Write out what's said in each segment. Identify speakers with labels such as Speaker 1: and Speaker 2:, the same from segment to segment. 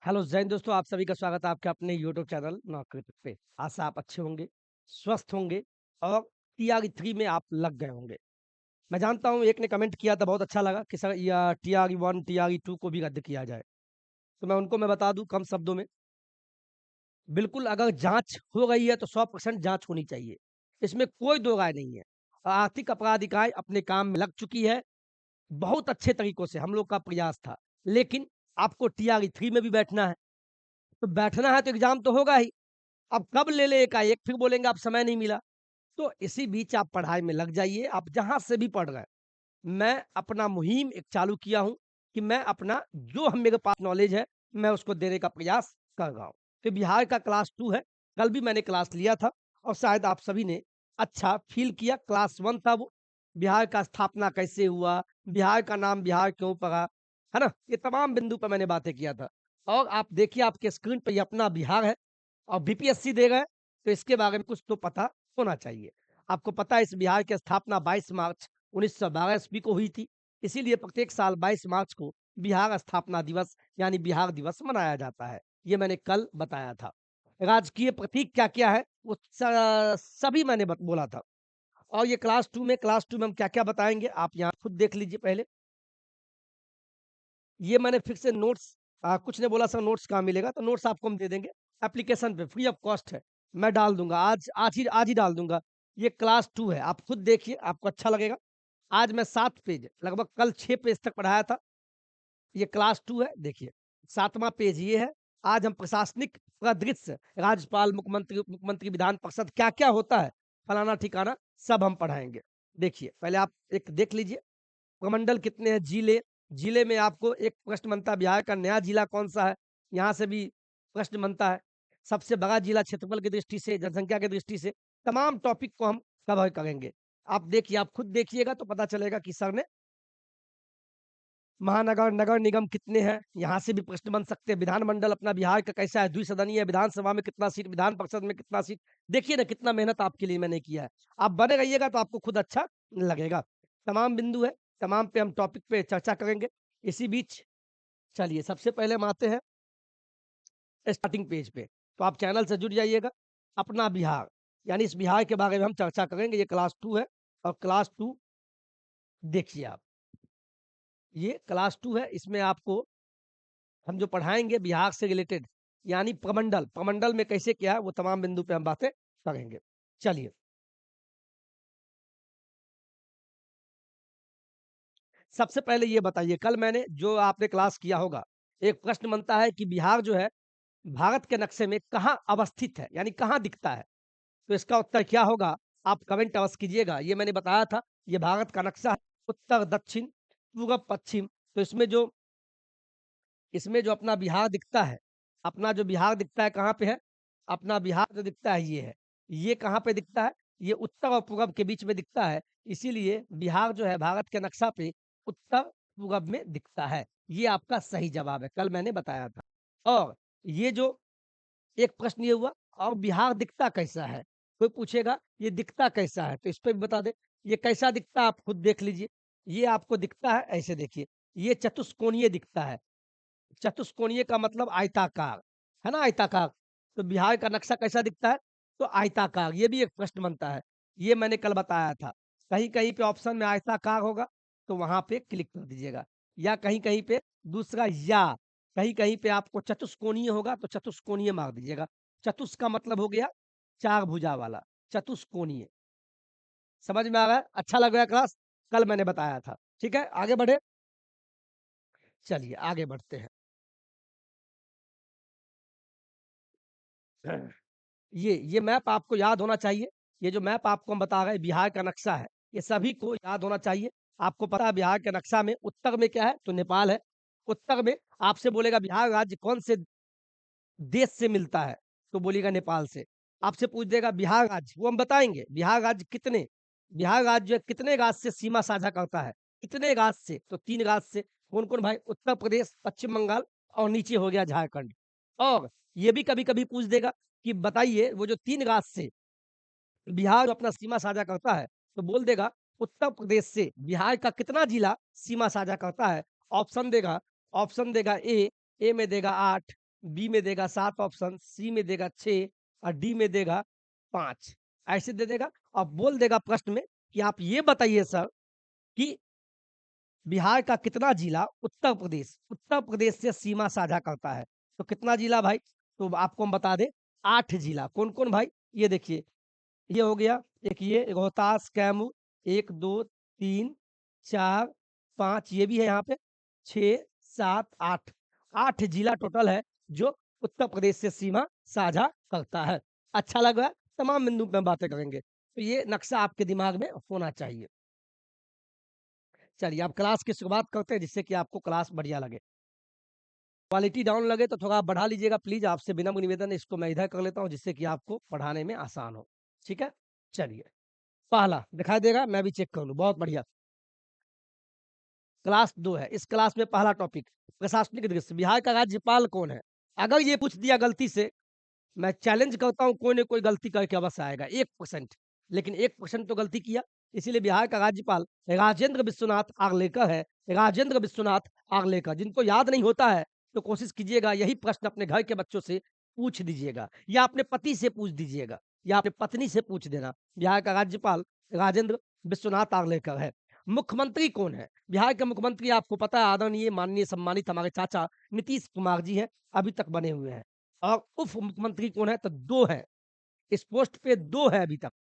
Speaker 1: Hello Jain दोस्तों, आप सभी का स्वागत है आपके अपने यूट्यूब चैनल नौकरी तक पे। आशा आप अच्छे होंगे, स्वस्थ होंगे और टीआरई 3 में आप लग गए होंगे। मैं जानता हूँ एक ने कमेंट किया था, बहुत अच्छा लगा कि सर या टीआरई 1 टीआरई 2 को भी रद्द किया जाए। तो मैं बता दूँ कम शब्दों में, बिल्कुल अगर जाँच हो गई है तो 100% जाँच होनी चाहिए। इसमें कोई दो राय नहीं है। आर्थिक अपराध इकाई अपने काम में लग चुकी है, बहुत अच्छे तरीकों से हम लोग का प्रयास था। लेकिन आपको टीआरई 3 में भी बैठना है, तो बैठना है तो एग्ज़ाम तो होगा ही। अब कब ले ले एकाएक, फिर बोलेंगे अब समय नहीं मिला। तो इसी बीच आप पढ़ाई में लग जाइए, आप जहाँ से भी पढ़ रहे हैं। मैं अपना मुहिम एक चालू किया हूँ कि मैं अपना जो मेरे पास नॉलेज है, मैं उसको देने का प्रयास कर रहा हूँ। तो बिहार का क्लास 2 है, कल भी मैंने क्लास लिया था और शायद आप सभी ने अच्छा फ़ील किया। क्लास 1 था वो, बिहार का स्थापना कैसे हुआ, बिहार का नाम बिहार क्यों पड़ा, है ना? ये तमाम बिंदु पे मैंने बातें किया था। और आप देखिए आपके स्क्रीन पे ये अपना बिहार है और बीपीएससी दे रहे हैं, तो इसके बारे में कुछ तो पता होना चाहिए। आपको पता है इस बिहार की स्थापना 22 मार्च 1912 ईस्वी को हुई थी। इसीलिए प्रत्येक साल 22 मार्च को बिहार स्थापना दिवस यानी बिहार दिवस मनाया जाता है। ये मैंने कल बताया था। राजकीय प्रतीक क्या-क्या है वो सभी मैंने बोला था। और ये क्लास 2 में हम क्या-क्या बताएँगे आप यहाँ खुद देख लीजिए पहले। ये मैंने फिर से नोट्स कुछ ने बोला सर नोट्स कहाँ मिलेगा? तो नोट्स आपको हम दे देंगे, एप्लीकेशन पे फ्री ऑफ कॉस्ट है। मैं डाल दूँगा आज ही डाल दूँगा। ये क्लास 2 है, आप खुद देखिए आपको अच्छा लगेगा। आज मैं 7 पेज लगभग कल 6 पेज तक पढ़ाया था। ये क्लास 2 है, देखिए 7वाँ पेज ये है। आज हम प्रशासनिक परिदृश्य, राज्यपाल, मुख्यमंत्री, विधान परिषद क्या-क्या होता है, फलाना-ठिकाना सब हम पढ़ाएँगे। देखिए, पहले आप एक देख लीजिए, प्रमंडल कितने हैं, जिले, जिले में आपको एक प्रश्न बनता है बिहार का नया जिला कौन-सा है, यहाँ से भी प्रश्न बनता है। सबसे बड़ा जिला क्षेत्रफल की दृष्टि से, जनसंख्या की दृष्टि से, तमाम टॉपिक को हम कवर करेंगे। आप देखिए, आप खुद देखिएगा तो पता चलेगा कि सर ने महानगर, नगर निगम कितने हैं, यहाँ से भी प्रश्न बन सकते हैं। विधानमंडल अपना बिहार का कैसा है, द्विसदनीय विधानसभा में कितना सीट, विधान परिषद में कितना सीट। देखिए ना कितना मेहनत आपके लिए मैंने किया है। आप बने रहिएगा तो आपको खुद अच्छा लगेगा। तमाम बिंदु है, तमाम पे हम टॉपिक पे चर्चा करेंगे। इसी बीच चलिए सबसे पहले हम आते हैं स्टार्टिंग पेज पे। तो आप चैनल से जुड़ जाइएगा। अपना बिहार, यानी इस बिहार के बारे में हम चर्चा करेंगे। ये क्लास 2 है और क्लास 2 देखिए आप। ये क्लास 2 है, इसमें आपको हम जो पढ़ाएँगे बिहार से रिलेटेड यानी प्रमंडल, प्रमंडल में कैसे क्या है वो तमाम बिंदु पे हम बातें करेंगे। चलिए, सबसे पहले ये बताइए कल मैंने जो आपने क्लास किया होगा, एक प्रश्न बनता है कि बिहार जो है भारत के नक्शे में कहाँ अवस्थित है? यानी कहाँ दिखता है? तो इसका उत्तर क्या होगा? आप कमेंट अवश्य कीजिएगा। ये मैंने बताया था, ये भारत का नक्शा है, उत्तर, दक्षिण, पूरब, पश्चिम। तो इसमें जो अपना बिहार दिखता है, अपना जो बिहार दिखता है कहाँ पे है? अपना बिहार जो दिखता है ये है। ये कहाँ पे दिखता है? ये उत्तर और पूरब के बीच में दिखता है। इसीलिए बिहार जो है भारत के नक्शा पे उत्तर पूरब में दिखता है। ये आपका सही जवाब है, कल मैंने बताया था। और ये जो एक प्रश्न ये हुआ और बिहार दिखता कैसा है? कोई पूछेगा ये दिखता कैसा है? तो इस पे भी बता दें। ये कैसा दिखता है आप खुद देख लीजिए। ये आपको दिखता है ऐसे देखिए, ये चतुष्कोणीय दिखता है। चतुष्कोणीय का मतलब आयताकार, है ना आयताकार? तो बिहार का नक्शा कैसा दिखता है? तो आयताकार, ये भी एक प्रश्न बनता है। ये मैंने कल बताया था। कहीं-कहीं पे ऑप्शन में आयताकार होगा, तो वहाँ पे क्लिक कर दीजिएगा या कहीं-कहीं पे दूसरा या कहीं-कहीं पे आपको चतुष्कोणीय होगा, तो चतुष्कोणीय मार दीजिएगा। चतुष का मतलब हो गया 4 भुजा वाला, चतुष्कोणीय। समझ में आ रहा है? अच्छा लग रहा है क्लास? कल मैंने बताया था। ठीक है, आगे बढ़े? चलिए आगे बढ़ते हैं। ये मैप आपको याद होना चाहिए। ये जो मैप आपको हम बता रहे हैं बिहार का नक्शा है, ये सभी को याद होना चाहिए। आपको पता है बिहार के नक्शा में उत्तर में क्या है? तो नेपाल है। उत्तर में आपसे बोलेगा बिहार राज्य कौन से देश से मिलता है? तो बोलिएगा नेपाल से। आपसे पूछ देगा बिहार राज्य, वो हम बताएँगे। बिहार राज्य जो है कितने राज्य से सीमा साझा करता है? कितने राज्य से? तो 3 राज्य से। कौन-कौन भाई? उत्तर प्रदेश, पश्चिम बंगाल और नीचे हो गया झारखंड। और ये भी कभी-कभी पूछ देगा कि बताइए वो जो 3 राज्य से बिहार अपना सीमा साझा करता है, तो बोल देगा उत्तर प्रदेश से बिहार का कितना जिला सीमा साझा करता है? ऑप्शन देगा ए में देगा 8, बी में देगा 7 ऑप्शन, सी में देगा 6 और डी में देगा 5, ऐसे दे देगा और बोल देगा प्रश्न में कि आप ये बताइए सर कि बिहार का कितना जिला उत्तर प्रदेश से सीमा साझा करता है? तो कितना जिला भाई? तो आपको हम बता दें 8 जिला। कौन-कौन भाई? ये देखिए, ये हो गया, एक ये रोहतास, कैमूर, 1, 2, 3, 4, 5 ये भी है यहाँ पे, 6, 7, 8, 8 जिला टोटल है जो उत्तर प्रदेश से सीमा साझा करता है। अच्छा लग रहा है? तमाम बिंदु पे हम बातें करेंगे। तो ये नक्शा आपके दिमाग में होना चाहिए। चलिए अब क्लास की शुरुआत करते हैं जिससे कि आपको क्लास बढ़िया लगे। क्वालिटी डाउन लगे तो थोड़ा आप बढ़ा लीजिएगा प्लीज़, आपसे विनम्र निवेदन है, इसको मैं इधर कर लेता हूँ जिससे कि आपको पढ़ाने में आसान हो। ठीक है? चलिए, पहला दिखाई देगा, मैं भी चेक कर लूँ, बहुत बढ़िया। क्लास 2 है, इस क्लास में पहला टॉपिक प्रशासनिक दृश्य, बिहार का राज्यपाल कौन है? अगर ये पूछ दिया गलती से, मैं चैलेंज करता हूँ कोई न कोई गलती करके अवश्य आएगा 1%, लेकिन 1% तो गलती किया, इसीलिए बिहार का राज्यपाल राजेंद्र विश्वनाथ आर्लेकर है। राजेंद्र विश्वनाथ आर्लेकर, जिनको याद नहीं होता है, तो कोशिश कीजिएगा यही प्रश्न अपने घर के बच्चों से पूछ दीजिएगा या अपने पति से पूछ दीजिएगा या अपनी पत्नी से पूछ देना। बिहार का राज्यपाल राजेंद्र विश्वनाथ आर्लेकर है। मुख्यमंत्री कौन है? बिहार के मुख्यमंत्री आपको पता है आदरणीय, माननीय, सम्मानित हमारे चाचा नीतीश कुमार जी हैं, अभी तक बने हुए हैं। और उप मुख्यमंत्री कौन है? तो 2 हैं, इस पोस्ट पे 2 है अभी तक।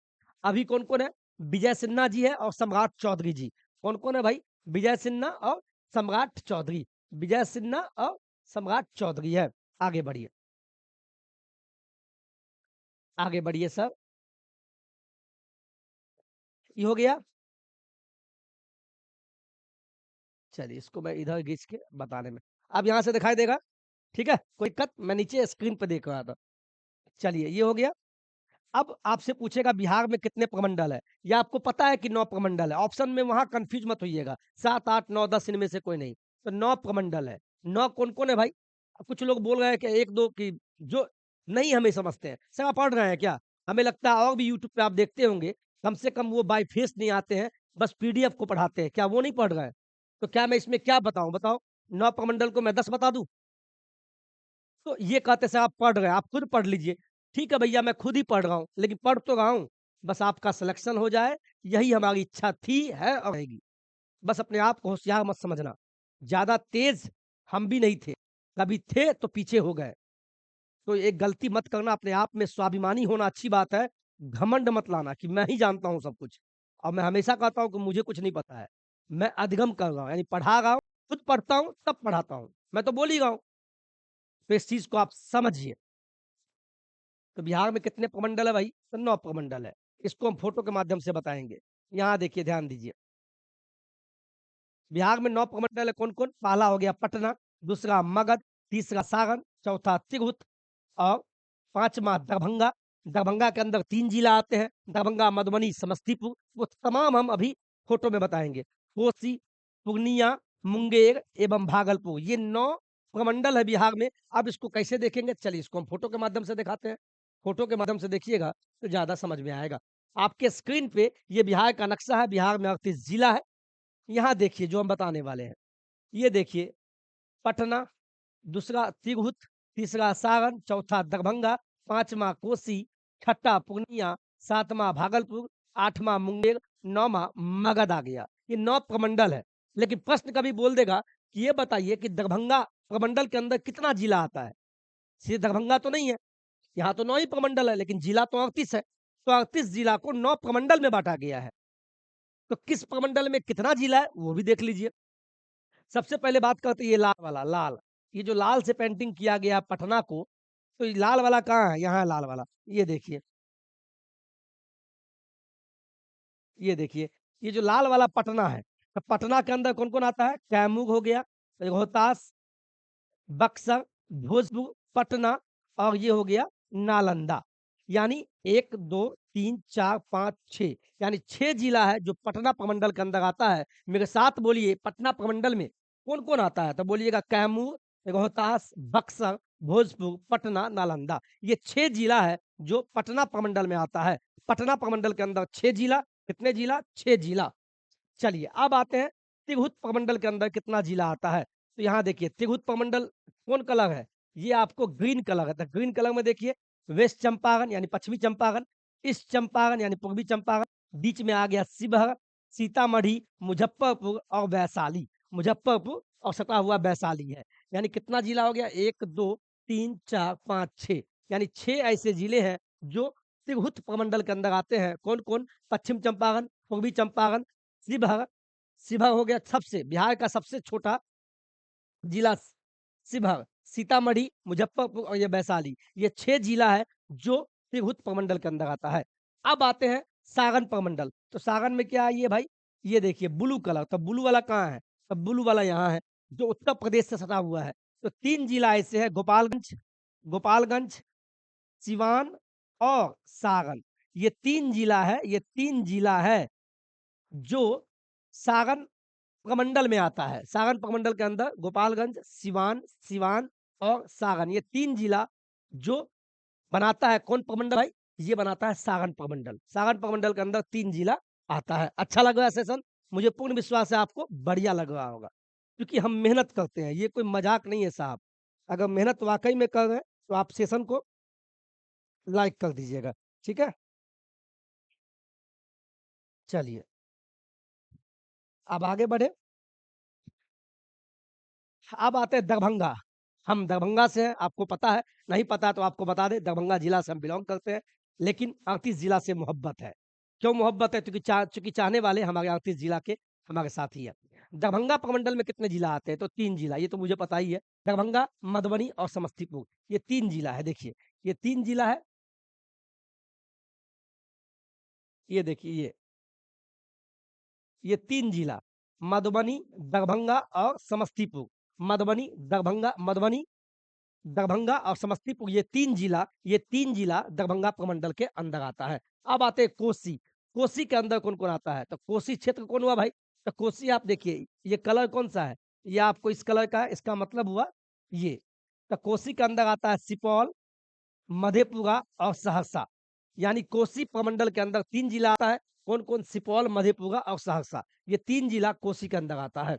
Speaker 1: अभी कौन-कौन है? विजय सिन्हा जी है और सम्राट चौधरी जी। कौन-कौन है भाई? विजय सिन्हा और सम्राट चौधरी। विजय सिन्हा और सम्राट चौधरी है। आगे बढ़िए, आगे बढ़िए सर। ये हो गया? चलिए इसको मैं इधर खींच के बताने में। अब यहाँ से दिखाई देगा? ठीक है? कोई दिक्कत? मैं नीचे स्क्रीन पे देख रहा था। चलिए ये हो गया। अब आपसे पूछेगा बिहार में कितने प्रमंडल है? या आपको पता है कि 9 प्रमंडल है? ऑप्शन में वहाँ कन्फ्यूज़ मत होइएगा। 7, 8, 9, 10 इनमें से कोई नहीं। तो 9 प्रमंडल है। 9 कौन-कौन है भाई? कुछ लोग बोल रहे हैं कि 1-2 की जो नहीं हमें समझते हैं। सर आप पढ़ रहे हैं क्या? हमें लगता है और भी यूट्यूब पे आप देखते होंगे, कम से कम वो बाय फेस नहीं आते हैं, बस पीडीएफ को पढ़ाते हैं। क्या वो नहीं पढ़ रहे हैं? तो क्या मैं इसमें क्या बताऊँ बताओ? 9 प्रमंडल को मैं 10 बता दूँ? तो ये कहते से आप पढ़ रहे हैं, आप खुद पढ़ लीजिए। ठीक है भैया मैं खुद ही पढ़ रहा हूँ, लेकिन पढ़ तो रहा हूँ, बस आपका सिलेक्शन हो जाए, यही हमारी इच्छा थी, है और रहेगी। बस अपने आप को होशियार मत समझना। ज़्यादा तेज़ हम भी नहीं थे, कभी थे तो पीछे हो गए। तो एक गलती मत करना, अपने आप में स्वाभिमानी होना अच्छी बात है, घमंड मत लाना कि मैं ही जानता हूँ सब कुछ। और मैं हमेशा कहता हूँ कि मुझे कुछ नहीं पता है, मैं अधिगम कर रहा हूँ, यानी पढ़ा रहा हूँ, खुद पढ़ता हूँ, तब पढ़ाता हूँ। मैं तो बोल ही रहा हूँ, तो इस चीज़ को आप समझिए। तो बिहार में कितने प्रमंडल है भाई? तो 9 प्रमंडल है। इसको हम फ़ोटो के माध्यम से बताएँगे। यहाँ देखिए, ध्यान दीजिए। बिहार में 9 प्रमंडल है कौन-कौन? पहला हो गया पटना, दूसरा मगध, तीसरा सारण, चौथा तिरहुत और 5वाँ दरभंगा। दरभंगा के अंदर 3 जिला आते हैं, दरभंगा, मधुबनी, समस्तीपुर। वो तमाम हम अभी फ़ोटो में बताएँगे। कोसी, पूर्णिया, मुंगेर एवं भागलपुर, ये 9 प्रमंडल है बिहार में। अब इसको कैसे देखेंगे? चलिए इसको हम फ़ोटो के माध्यम से दिखाते हैं। फ़ोटो के माध्यम से देखिएगा तो ज़्यादा समझ में आएगा। आपके स्क्रीन पे ये बिहार का नक्शा है, बिहार में 38 जिला है। यहाँ देखिए जो हम बताने वाले हैं। ये देखिए, पटना, दूसरा तिरहुत, तीसरा सारण, चौथा दरभंगा, 5वाँ कोसी, छठा पूर्णिया, 7वाँ भागलपुर, 8वाँ मुंगेर, 9वाँ मगध आ गया। ये 9 प्रमंडल है। लेकिन प्रश्न कभी बोल देगा कि ये बताइए कि दरभंगा प्रमंडल के अंदर कितना जिला आता है? सीधे दरभंगा तो नहीं है। यहाँ तो 9 ही प्रमंडल है, लेकिन जिला तो 38 है। तो 38 जिला को 9 प्रमंडल में बाँटा गया है। तो किस प्रमंडल में कितना जिला है, वो भी देख लीजिए। सबसे पहले बात करते हैं ये लाल वाला, लाल। ये जो लाल से पेंटिंग किया गया पटना को, तो ये लाल वाला कहाँ है? यहाँ है लाल वाला। ये देखिए, ये देखिए, ये जो लाल वाला पटना है, तो पटना के अंदर कौन-कौन आता है? कैमूर हो गया, रोहतास, बक्सर, भोजपुर, पटना और ये हो गया नालंदा। यानी 1, 2, 3, 4, 5, 6 यानी 6 जिला है जो पटना प्रमंडल के अंदर आता है। मेरे साथ बोलिए पटना प्रमंडल में कौन-कौन आता है? तो बोलिएगा कैमूर, रोहतास, बक्सर, भोजपुर, पटना, नालंदा। ये 6 जिला है जो पटना प्रमंडल में आता है। पटना प्रमंडल के अंदर 6 जिला, कितने जिला? 6 जिला। चलिए अब आते हैं तिरहुत प्रमंडल के अंदर कितना जिला आता है। तो यहाँ देखिए तिरहुत प्रमंडल कौन कलर है? ये आपको ग्रीन कलर है। तो ग्रीन कलर में देखिए वेस्ट चंपारण यानी पश्चिमी चंपारण, ईस्ट चंपारण यानी पूर्वी चंपारण, बीच में आ गया शिवहर, सीतामढ़ी, मुजफ्फरपुर और वैशाली। मुजफ्फरपुर और सटा हुआ वैशाली है। यानी कितना जिला हो गया? 1, 2, 3, 4, 5, 6 यानी 6 ऐसे जिले हैं जो तिरहुत प्रमंडल के अंदर आते हैं। कौन-कौन? पश्चिम चंपारण, पूर्वी चंपारण, शिवहर। शिवहर हो गया सबसे बिहार का सबसे छोटा जिला शिवहर, सीतामढ़ी, मुजफ्फरपुर और ये वैशाली, ये 6 जिला है जो तिरहुत प्रमंडल के अंदर आता है। अब आते हैं सारण प्रमंडल, तो सारण में क्या है ये भाई? ये देखिए ब्लू कलर, तो ब्लू वाला कहाँ है? तो ब्लू वाला यहाँ है, जो उत्तर प्रदेश से सटा हुआ है। तो 3 जिला ऐसे हैं गोपालगंज गोपालगंज, सिवान और सारण। ये 3 जिला है, ये 3 जिला है जो सारण प्रमंडल में आता है। सारण प्रमंडल के अंदर गोपालगंज, सिवान, सिवान और सारण ये 3 जिला जो बनाता है कौन प्रमंडल भाई? ये बनाता है सारण प्रमंडल। सारण प्रमंडल के अंदर 3 जिला आता है। अच्छा लग रहा है सेशन? मुझे पूर्ण विश्वास है आपको बढ़िया लग रहा होगा। क्योंकि हम मेहनत करते हैं, ये कोई मज़ाक नहीं है साहब। अगर मेहनत वाक़ई में कर रहे हैं, तो आप सेशन को लाइक कर दीजिएगा, ठीक है? चलिए, अब आगे बढ़े। अब आते हैं दरभंगा। हम दरभंगा से हैं, आपको पता है, नहीं पता तो आपको बता दें, दरभंगा जिला से हम बिलॉन्ग करते हैं, लेकिन 38 जिला से मोहब्बत है। क्यों मोहब्बत है? क्योंकि चूँकि चाहने वाले हमारे 38 जिला के हमारे साथी हैं। दरभंगा प्रमंडल में कितने जिला आते हैं? तो 3 जिला, ये तो मुझे पता ही है। दरभंगा, मधुबनी और समस्तीपुर, ये 3 जिला है देखिए, ये 3 जिला है, ये देखिए ये 3 जिला, मधुबनी, दरभंगा और समस्तीपुर। मधुबनी, दरभंगा और समस्तीपुर ये तीन जिला दरभंगा प्रमंडल के अंदर आता है। अब आते हैं कोसी। कोसी के अंदर कौन-कौन आता है? तो कोसी क्षेत्र कौन हुआ भाई? तो कोसी आप देखिए, ये कलर कौन-सा है? ये आपको इस कलर का है, इसका मतलब हुआ ये। तो कोसी के अंदर आता है सुपौल, मधेपुरा और सहरसा। यानी कोसी प्रमंडल के अंदर 3 जिला आता है। कौन-कौन? सुपौल, मधेपुरा और सहरसा। ये 3 जिला कोसी के अंदर आता है।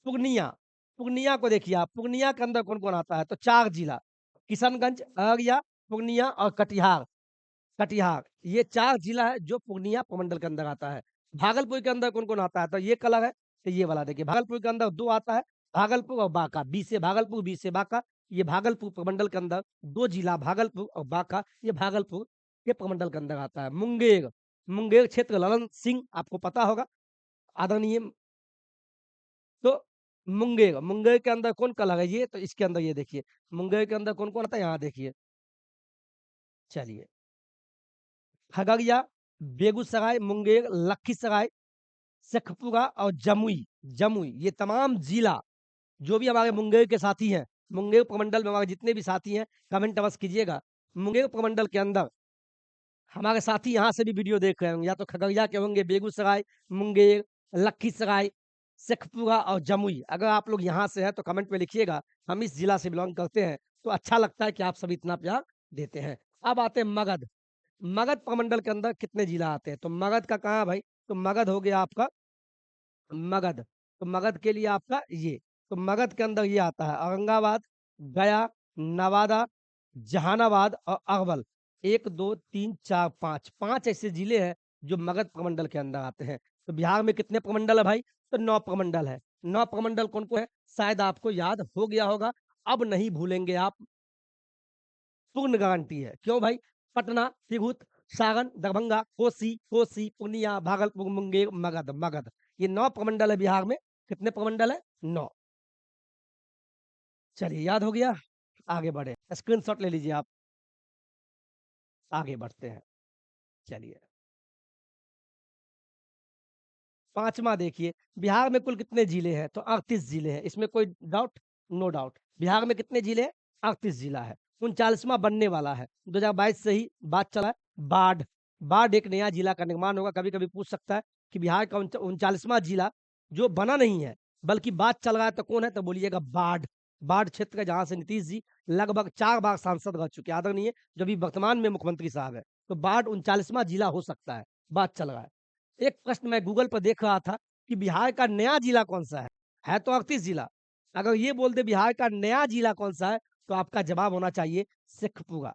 Speaker 1: पूर्णिया, पूर्णिया को देखिए आप, पूर्णिया के अंदर कौन-कौन आता है? तो 4 जिला, किशनगंज, अररिया, पूर्णिया और कटिहार। कटिहार, ये 4 जिला है जो पूर्णिया प्रमंडल के अंदर आता है। भागलपुर के अंदर कौन-कौन आता है? तो ये कलर है, तो ये वाला देखिए, भागलपुर के अंदर 2 आता है, भागलपुर और बाँका। बी से भागलपुर, बी से बाँका। ये भागलपुर प्रमंडल के अंदर 2 जिला भागलपुर और बाँका, ये भागलपुर के प्रमंडल के अंदर आता है। मुंगेर, मुंगेर क्षेत्र ललन सिंह आपको पता होगा, आदरणीय। तो मुंगेर के अंदर कौन कलर है ये? तो इसके अंदर ये देखिए, मुंगेर के अंदर कौन-कौन आता है? यहाँ देखिए, चलिए। खगड़िया, बेगूसराय, मुंगेर, लखीसराय, शेखपुरा और जमुई। जमुई, ये तमाम जिला जो भी हमारे मुंगेर के साथी हैं, मुंगेर प्रमंडल में हमारे जितने भी साथी हैं, कमेंट अवश्य कीजिएगा। मुंगेर प्रमंडल के अंदर हमारे साथी यहाँ से भी वीडियो देख रहे होंगे, या तो खगड़िया के होंगे, बेगूसराय, मुंगेर, लखीसराय, शेखपुरा और जमुई। अगर आप लोग यहाँ से हैं तो कमेंट में लिखिएगा, हम इस जिला से बिलॉन्ग करते हैं। तो अच्छा लगता है कि आप सभी इतना प्यार देते हैं। अब आते हैं मगध। मगध प्रमंडल के अंदर कितने जिला आते हैं? तो मगध का कहाँ है भाई? तो मगध हो गया आपका मगध। तो मगध के लिए आपका ये, तो मगध के अंदर ये आता है औरंगाबाद, गया, नवादा, जहानाबाद और अरवल। 1, 2, 3, 4, 5, 5 ऐसे जिले हैं जो मगध प्रमंडल के अंदर आते हैं। तो बिहार में कितने प्रमंडल है भाई? तो 9 प्रमंडल है। 9 प्रमंडल कौन-कौन है? शायद आपको याद हो गया होगा, अब नहीं भूलेंगे आप, पूर्ण गारंटी है। क्यों भाई? पटना, तिरहुत, सारण, दरभंगा, कोसी, पूर्णिया, भागलपुर, मुंगेर, मगध। ये 9 प्रमंडल है बिहार में। कितने प्रमंडल है? 9। चलिए याद हो गया? आगे बढ़े। स्क्रीनशॉट ले लीजिए आप। आगे बढ़ते हैं। चलिए। 5वाँ देखिए, बिहार में कुल कितने जिले हैं? तो 38 जिले हैं। इसमें कोई डाउट? No doubt. बिहार में कितने जिले हैं? 38 जिला है। 39वाँ बनने वाला है। 2022 से ही बात चला है। बाढ़, बाढ़ एक नया जिला का निर्माण होगा। कभी-कभी पूछ सकता है कि बिहार का 39वाँ जिला जो बना नहीं है, बल्कि बात चल रहा है, तो कौन है? तो बोलिएगा बाढ़। बाढ़ क्षेत्र है जहाँ से नीतीश जी लगभग 4 बार सांसद रह चुके हैं, आदरणीय जो अभी वर्तमान में मुख्यमंत्री साहब हैं। तो बाढ़ 39वाँ जिला हो सकता है, बात चल रहा है। एक प्रश्न मैं गूगल पर देख रहा था कि बिहार का नया जिला कौन-सा है? तो 38 जिला। अगर ये बोल दे बिहार का नया जिला कौन-सा है, तो आपका जवाब होना चाहिए शेखपुरा।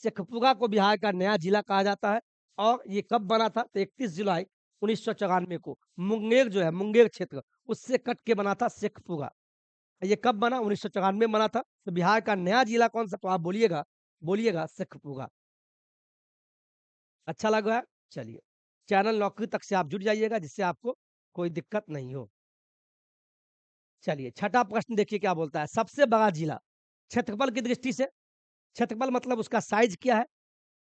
Speaker 1: शेखपुरा को बिहार का नया जिला कहा जाता है और ये कब बना था? तो 31 जुलाई 1994 को मुंगेर जो है, मुंगेर क्षेत्र उससे कट के बना था शेखपुरा। ये कब बना? 1994 में बना था। तो बिहार का नया जिला कौन-सा? तो आप बोलिएगा, बोलिएगा शेखपुरा। अच्छा लग रहा है? चलिए, चैनल नौकरी तक से आप जुड़ जाइएगा जिससे आपको कोई दिक्कत नहीं हो। चलिए, छठा प्रश्न देखिए क्या बोलता है, सबसे बड़ा जिला क्षेत्रफल की दृष्टि से, क्षेत्रफल मतलब उसका साइज़ क्या है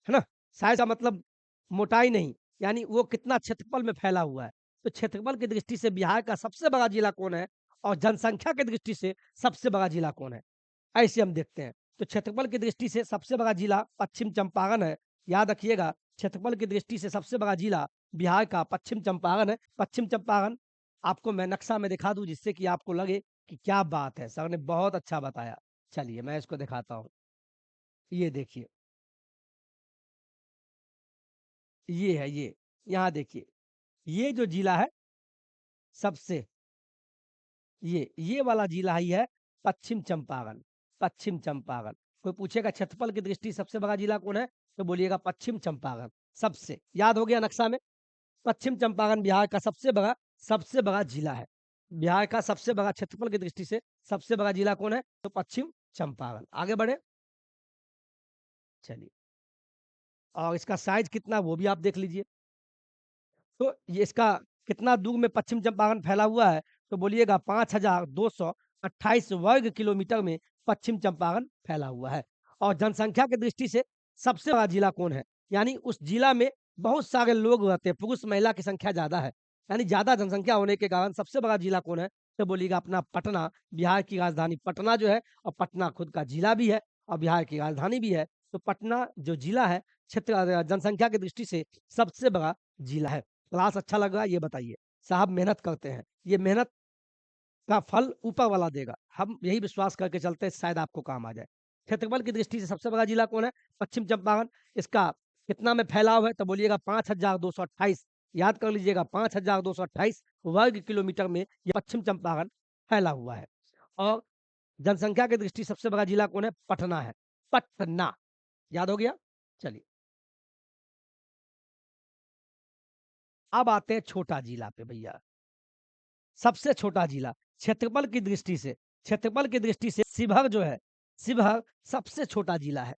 Speaker 1: ना? साइज़ का मतलब मोटाई नहीं, यानी वो कितना क्षेत्रफल में फैला हुआ है। तो क्षेत्रफल की दृष्टि से बिहार का सबसे बड़ा जिला कौन है? और जनसंख्या की दृष्टि से सबसे बड़ा जिला कौन है? ऐसे हम देखते हैं। तो क्षेत्रफल की दृष्टि से सबसे बड़ा जिला पश्चिम चंपारण है। याद रखिएगा, क्षेत्रफल की दृष्टि से सबसे बड़ा जिला बिहार का पश्चिम चंपारण है। पश्चिम चंपारण आपको मैं नक्शा में दिखा दूँ जिससे कि आपको लगे कि क्या बात है, सर ने बहुत अच्छा बताया। चलिए मैं इसको दिखाता हूँ। ये देखिए, ये है ये। यहाँ देखिए, ये जो जिला है सबसे, ये वाला जिला ही है पश्चिम चंपारण, पश्चिम चंपारण। कोई पूछेगा क्षेत्रफल की दृष्टि से सबसे बड़ा जिला कौन है? तो बोलिएगा पश्चिम चंपारण, सबसे। याद हो गया नक्शा में? पश्चिम चंपारण बिहार का सबसे बड़ा जिला है। बिहार का सबसे बड़ा क्षेत्रफल की दृष्टि से सबसे बड़ा जिला कौन है? तो पश्चिम चंपारण। आगे बढ़े? चलिए, और इसका साइज़ कितना वो भी आप देख लीजिए। तो ये इसका कितना दूर में पश्चिम चंपारण फैला हुआ है? तो बोलिएगा 5228 वर्ग किलोमीटर में पश्चिम चंपारण फैला हुआ है। और जनसंख्या की दृष्टि से सबसे बड़ा जिला कौन है? यानी उस जिला में बहुत सारे लोग रहते हैं, पुरुष-महिला की संख्या ज़्यादा है। यानी ज़्यादा जनसंख्या होने के कारण सबसे बड़ा जिला कौन है? तो बोलिएगा अपना पटना, बिहार की राजधानी पटना जो है, और पटना खुद का जिला भी है और बिहार की राजधानी भी है। तो पटना जो जिला है, जनसंख्या की दृष्टि से सबसे बड़ा जिला है। क्लास अच्छा लग रहा है ये बताइए। साहब मेहनत करते हैं, ये मेहनत का फल ऊपर वाला देगा। हम यही विश्वास करके चलते हैं, शायद आपको काम आ जाए। क्षेत्रफल की दृष्टि से सबसे बड़ा जिला कौन है? पश्चिम चंपारण। इसका कितना में फैलाव है? तो बोलिएगा 5228। याद कर लीजिएगा, 5228 वर्ग किलोमीटर में ये पश्चिम चंपारण फैला हुआ है। और जनसंख्या की दृष्टि से सबसे बड़ा जिला कौन है? पटना है, पटना। याद हो गया? चलिए, अब आते हैं छोटा जिला पे भैया। सबसे छोटा जिला क्षेत्रफल की दृष्टि से शिवहर जो है, शिवहर सबसे छोटा जिला है।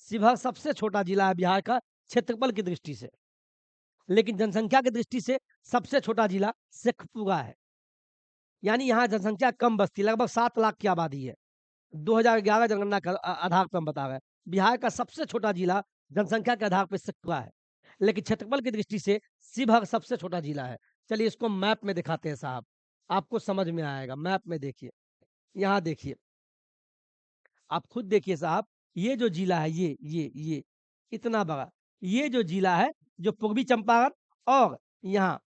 Speaker 1: शिवहर सबसे छोटा जिला है बिहार का क्षेत्रफल की दृष्टि से। लेकिन जनसंख्या की दृष्टि से सबसे छोटा जिला शेखपुरा है। यानी यहाँ जनसंख्या कम बसती, लगभग 7 लाख की आबादी है। 2011 जनगणना के आधार पर हम बता रहे हैं। बिहार का सबसे छोटा जिला जनसंख्या के आधार पे शेखपुरा है। लेकिन क्षेत्रफल की दृष्टि से शिवहर सबसे छोटा जिला है। चलिए इसको मैप में दिखाते हैं साहब, आपको समझ में आएगा। मैप में देखिए, यहाँ देखिए, आप खुद देखिए साहब, ये जो जिला है, ये इतना बड़ा, ये जो जिला है, जो पूर्वी चंपारण और यहाँ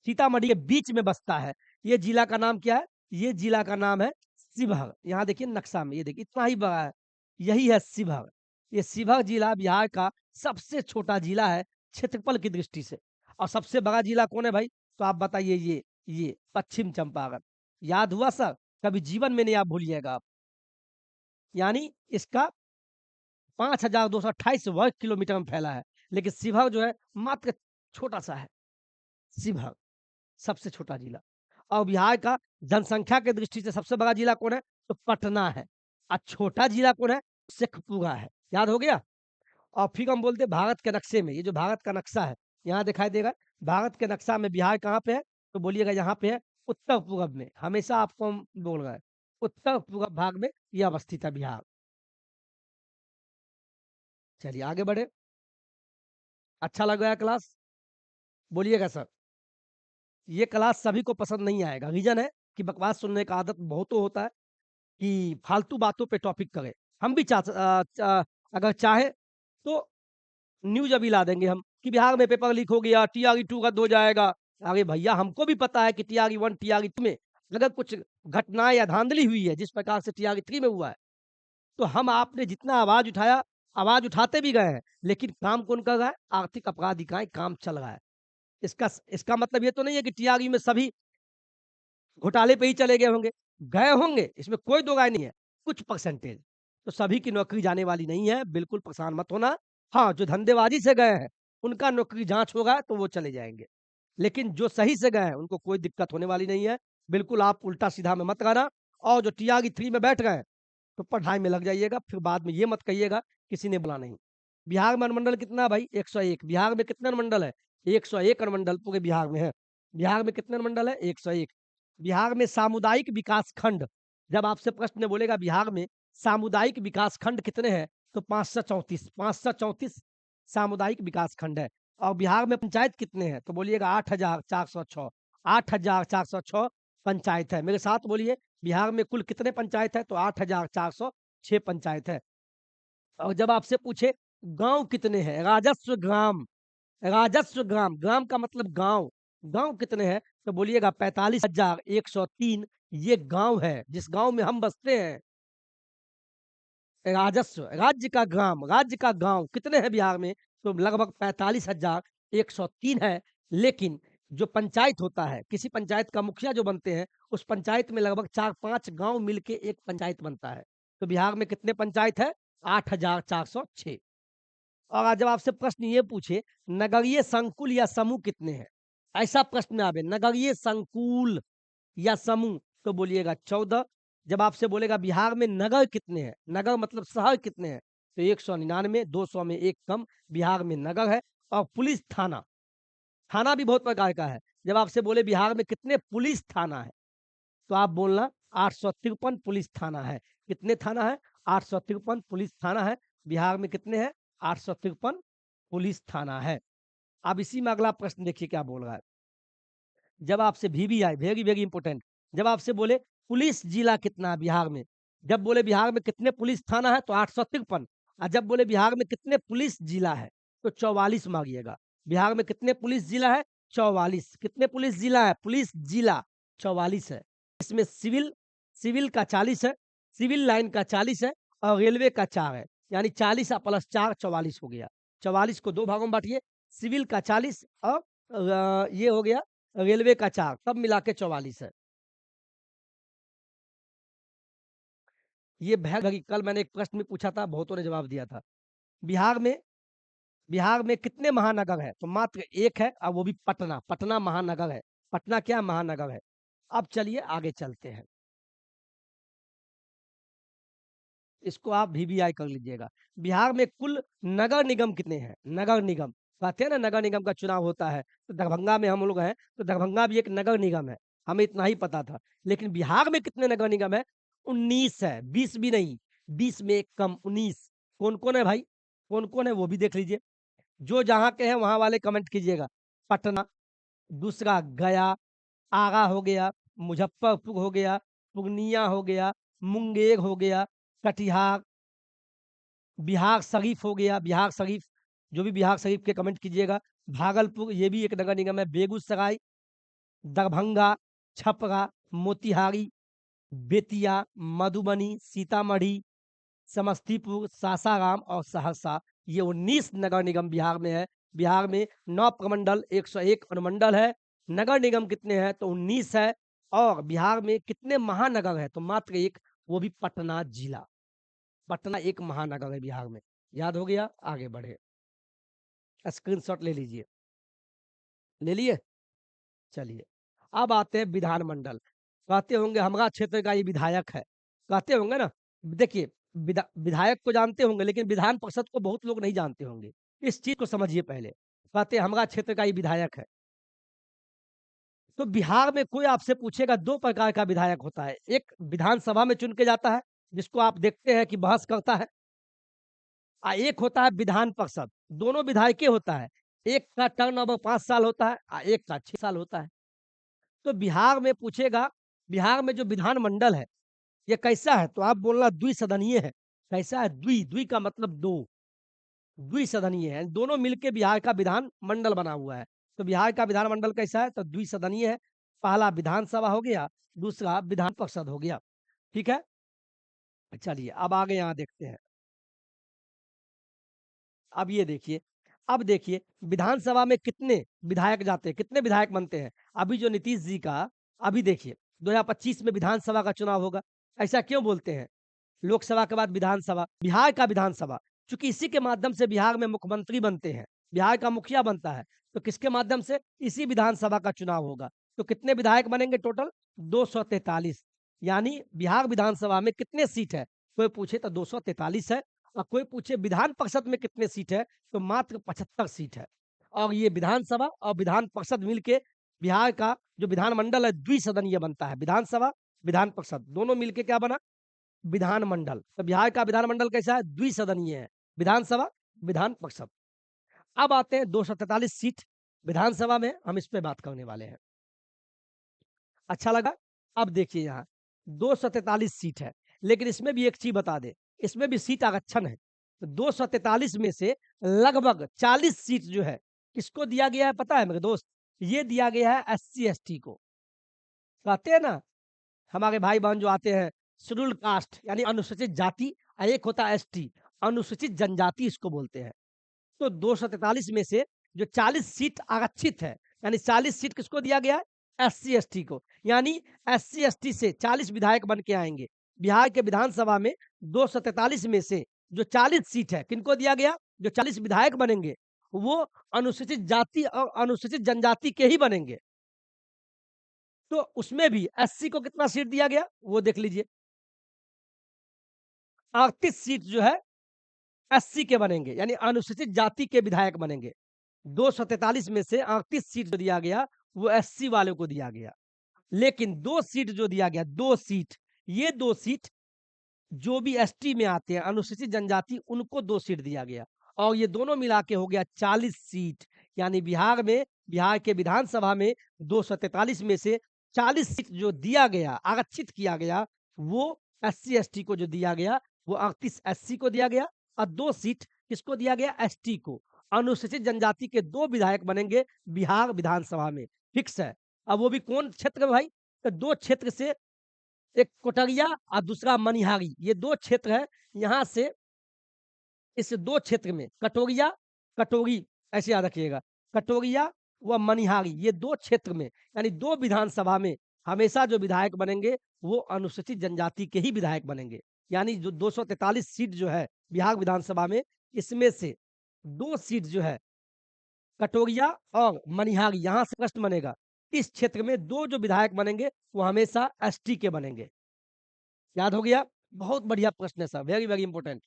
Speaker 1: सीतामढ़ी के बीच में बसता है, ये जिला का नाम क्या है? ये जिला का नाम है शिवहर। यहाँ देखिए नक्शा में, ये देखिए इतना ही बड़ा है, यही है शिवहर। ये शिवहर जिला बिहार का सबसे छोटा जिला है क्षेत्रफल की दृष्टि से। और सबसे बड़ा जिला कौन है भाई? तो आप बताइए, ये पश्चिम चंपारण। याद हुआ सर? कभी जीवन में नहीं आप भूलिएगा आप। यानी इसका 5228 वर्ग किलोमीटर में फैला है। लेकिन शिवहर जो है मात्र छोटा-सा है। शिवहर सबसे छोटा जिला। और बिहार का जनसंख्या की दृष्टि से सबसे बड़ा जिला कौन है? तो पटना है। और छोटा जिला कौन है? शेखपुरा है। याद हो गया? और फिर हम बोलते हैं भारत के नक्शे में, ये जो भारत का नक्शा है, यहाँ दिखाई देगा। भारत के नक्शा में बिहार कहाँ पे है? तो बोलिएगा यहाँ पे है उत्तर पूरब में। हमेशा आपको हम बोल रहे हैं, उत्तर पूरब भाग में ये अवस्थित है बिहार। चलिए आगे बढ़े। अच्छा लग रहा है क्लास? बोलिएगा सर। ये क्लास सभी को पसंद नहीं आएगा। रीज़न है कि बकवास सुनने का आदत बहुतों होता है कि फालतू बातों पे टॉपिक करें। हम भी अगर चाहें तो न्यूज़ अभी ला देंगे हम कि बिहार में पेपर लीक हो गया, टीआरई 2 रद्द हो जाएगा। अरे भैया, हमको भी पता है कि टीआरई 1, टीआरई 2 में अगर कुछ घटनाएँ या धांधली हुई है, जिस प्रकार से टीआरई 3 में हुआ है, तो हम आपने जितना आवाज़ उठाया, आवाज़ उठाते भी गए हैं। लेकिन काम कौन कर रहा है? आर्थिक अपराध इकाई काम चल रहा है। इसका मतलब ये तो नहीं है कि टीआरई में सभी घोटाले पे ही चले गए होंगे। गए होंगे, इसमें कोई दो राय नहीं है, कुछ परसेंटेज। तो सभी की नौकरी जाने वाली नहीं है, बिल्कुल परेशान मत होना। हाँ, जो धंधेबाजी से गए हैं, उनका नौकरी जाँच होगा तो वो चले जाएँगे। लेकिन जो सही से गए हैं, उनको कोई दिक्कत होने वाली नहीं है। बिल्कुल आप उल्टा-सीधा में मत रहना, और जो टीआरई 3 में बैठ गए हैं, तो पढ़ाई में लग जाइएगा, फिर बाद में ये मत कहिएगा किसी ने बोला नहीं। बिहार में अनुमंडल कितना है भाई? 101। बिहार में कितने अनुमंडल है? 101 अनुमंडल पूरे बिहार में है। बिहार में कितने अनुमंडल है? 101। बिहार में सामुदायिक विकास खंड, जब आपसे प्रश्न बोलेगा बिहार में सामुदायिक विकास खंड कितने हैं? तो 534 सामुदायिक विकास खंड है। और बिहार में पंचायत कितने हैं? तो बोलिएगा 8,406। 8,406 पंचायत है। मेरे साथ बोलिए, बिहार में कुल कितने पंचायत है? तो 8,406 पंचायत है। और जब आपसे पूछे गांव कितने हैं, राजस्व ग्राम, राजस्व ग्राम, ग्राम का मतलब गांव, गांव कितने हैं? तो बोलिएगा 45,103। ये गांव है जिस गांव में हम बसते हैं। राजस्व, राज्य का ग्राम, राज्य का गांव कितने हैं बिहार में? तो लगभग 45,103 है। लेकिन जो पंचायत होता है, किसी पंचायत का मुखिया जो बनते हैं, उस पंचायत में लगभग 4-5 गांव मिलके एक पंचायत बनता है। तो बिहार में कितने पंचायत है? 8,406। और आज जब आपसे प्रश्न ये पूछे नगरीय संकुल या समूह कितने हैं, ऐसा प्रश्न आवे नगरीय संकुल या समूह, तो बोलिएगा 14। जब आपसे बोलेगा बिहार में नगर कितने हैं, नगर मतलब शहर कितने हैं, तो 199, 200 में एक कम बिहार में नगर है। और पुलिस थाना, थाना भी बहुत प्रकार का है। जब आपसे बोले बिहार में कितने पुलिस थाना है, तो आप बोलना 853 पुलिस थाना है। कितने थाना है? 853 पुलिस थाना है। बिहार में कितने हैं? 853 पुलिस थाना है। अब इसी में अगला प्रश्न देखिए क्या बोल रहा है। जब आपसे वीवीआई, वेरी वेरी इंपॉर्टेंट, जब आपसे बोले पुलिस जिला कितना है बिहार में, जब बोले बिहार में कितने पुलिस थाना है तो 853, और जब बोले बिहार में कितने पुलिस जिला है तो 44 मांगिएगा। बिहार में कितने पुलिस जिला है? 44। कितने पुलिस जिला है? पुलिस जिला 44 है। इसमें सिविल, सिविल का 40 है, सिविल लाइन का 40 है, और रेलवे का 4 है। यानी 40 प्लस 4 44 हो गया। 44 को 2 भागों में बांटिए, सिविल का 40 और ये हो गया रेलवे का 4, सब मिला के 44 है। ये भैगरी, कल मैंने एक प्रश्न भी पूछा था, बहुतों ने जवाब दिया था। बिहार में, बिहार में कितने महानगर है? तो मात्र एक है, और वो भी पटना, पटना महानगर है। पटना क्या महानगर है? अब चलिए आगे चलते हैं। इसको आप वीवीआई कर लीजिएगा। बिहार में कुल नगर निगम कितने हैं? नगर निगम, कहते हैं ना नगर निगम का चुनाव होता है, तो दरभंगा में हम लोग हैं, तो दरभंगा भी एक नगर निगम है। हमें इतना ही पता था। लेकिन बिहार में कितने नगर निगम है? 19 है, 20 भी नहीं, 20 में एक कम 19। कौन-कौन है भाई? कौन-कौन है वो भी देख लीजिए। जो जहाँ के हैं वहाँ वाले कमेंट कीजिएगा। पटना, दूसरा गया, आरा हो गया, मुजफ्फरपुर हो गया, पूर्णिया हो गया, मुंगेर हो गया, कटिहार, बिहार शरीफ हो गया, बिहार शरीफ, जो भी बिहार शरीफ के कमेंट कीजिएगा। भागलपुर, ये भी एक नगर निगम है। बेगूसराय, दरभंगा, छपरा, मोतिहारी, बेतिया, मधुबनी, सीतामढ़ी, समस्तीपुर, सासाराम और सहरसा, ये 19 नगर निगम बिहार में है। बिहार में 9 प्रमंडल, 101 अनुमंडल है। नगर निगम कितने हैं? तो 19 है। और बिहार में कितने महानगर है? तो मात्र एक, वो भी पटना जिला। पटना एक महानगर है बिहार में। याद हो गया? आगे बढ़े, स्क्रीनशॉट ले लीजिए। ले लिए? चलिए, अब आते हैं विधानमंडल। कहते होंगे हमारा क्षेत्र का ये विधायक है, कहते होंगे ना। देखिए, विधायक को जानते होंगे, लेकिन विधान परिषद को बहुत लोग नहीं जानते होंगे। इस चीज को समझिए पहले। कहते हैं हमारा क्षेत्र का ये विधायक है। तो बिहार में कोई आपसे पूछेगा, दो प्रकार का विधायक होता है। एक विधानसभा में चुन के जाता है, जिसको आप देखते हैं कि बहस करता है, एक होता है विधान परिषद, दोनों विधायक होता है। एक का टर्न ओवर 5 साल होता है, एक का 6 साल होता है। तो बिहार में पूछेगा, बिहार में जो विधानमंडल है, ये कैसा है? तो आप बोलना द्विसदनीय है। कैसा है? द्वि का मतलब दो, द्विसदनीय है, दोनों मिलके बिहार का विधान मंडल बना हुआ है। तो बिहार का विधानमंडल कैसा है? तो द्विसदनीय है। पहला विधानसभा हो गया, दूसरा विधान परिषद हो गया। ठीक है, चलिए अब आगे यहाँ देखते हैं। अब ये देखिए, अब देखिए विधानसभा में कितने विधायक जाते हैं, कितने विधायक बनते हैं। अभी जो नीतीश जी का, अभी देखिए 2025 में विधानसभा का चुनाव होगा। ऐसा क्यों बोलते हैं? लोकसभा के बाद विधानसभा, बिहार का विधानसभा, चूंकि इसी के माध्यम से बिहार में मुख्यमंत्री बनते हैं, बिहार का मुखिया बनता है, तो किसके माध्यम से? इसी विधानसभा का चुनाव होगा। तो कितने विधायक बनेंगे टोटल? 243। यानी बिहार विधानसभा में कितने सीट है? कोई पूछे तो 243 है, और कोई पूछे विधान परिषद में कितने सीट है, तो मात्र 75 सीट है। और ये विधानसभा और विधान परिषद मिलके बिहार का जो विधानमंडल है द्विसदनीय बनता है। विधानसभा, विधान परिषद दोनों मिलके क्या बना? विधानमंडल। तो बिहार का विधानमंडल कैसा है? द्विसदनीय है। विधानसभा, विधान परिषद। अब आते हैं 243 सीट विधानसभा में, हम इस पे बात करने वाले हैं। अच्छा लगा? अब देखिए यहाँ 243 सीट है, लेकिन इसमें भी एक चीज बता दें, इसमें भी सीट आरक्षण है। तो 243 में से लगभग 40 सीट जो है किसको दिया गया है पता है मेरे दोस्त? ये दिया गया है एससी एसटी को। कहते हैं ना हमारे भाई बहन जो आते हैं, शेड्यूल्ड कास्ट यानी अनुसूचित जाति, और एक होता है एसटी, अनुसूचित जनजाति इसको बोलते हैं। तो 243 में से जो 40 सीट आरक्षित है, यानी 40 सीट किसको दिया गया है? एससी एसटी को। यानी एससी एसटी से 40 विधायक बन के आएंगे। बिहार के विधानसभा में 243 में से जो 40 सीट है किनको दिया गया? जो 40 विधायक बनेंगे वो अनुसूचित जाति और अनुसूचित जनजाति के ही बनेंगे। तो उसमें भी एससी को कितना सीट दिया गया वो देख लीजिए। 38 सीट जो है एससी के बनेंगे, यानी अनुसूचित जाति के विधायक बनेंगे। 243 में से 38 सीट जो दिया गया वो एससी वालों को दिया गया। लेकिन 2 सीट जो दिया गया, 2 सीट, ये 2 सीट जो भी एसटी में आते हैं, अनुसूचित जनजाति, उनको 2 सीट दिया गया। और ये दोनों मिला के हो गया 40 सीट। यानी बिहार में, बिहार के विधानसभा में 243 में से 40 सीट जो दिया गया, आरक्षित किया गया, वो एससी एसटी को जो दिया गया, वो 38 एससी को दिया गया, और 2 सीट किसको दिया गया? एसटी को। अनुसूचित जनजाति के 2 विधायक बनेंगे बिहार विधानसभा में, फिक्स है। अब वो भी कौन क्षेत्र में भाई? तो 2 क्षेत्र से, एक कोटरिया और दूसरा मनिहारी, ये 2 क्षेत्र है। यहाँ से इस 2 क्षेत्र में कटोरिया, कटोरी, ऐसे याद रखिएगा, कटोरिया व मनिहारी, ये 2 क्षेत्र में, यानी 2 विधानसभा में हमेशा जो विधायक बनेंगे वो अनुसूचित जनजाति के ही विधायक बनेंगे। यानी जो 243 सीट जो है बिहार विधानसभा में, इसमें से 2 सीट जो है कटोरिया और मनिहारी, यहाँ से प्रश्न बनेगा। इस क्षेत्र में 2 जो विधायक बनेंगे वो हमेशा एसटी के बनेंगे। याद हो गया? बहुत बढ़िया प्रश्न है सर, वेरी वेरी इंपॉर्टेंट।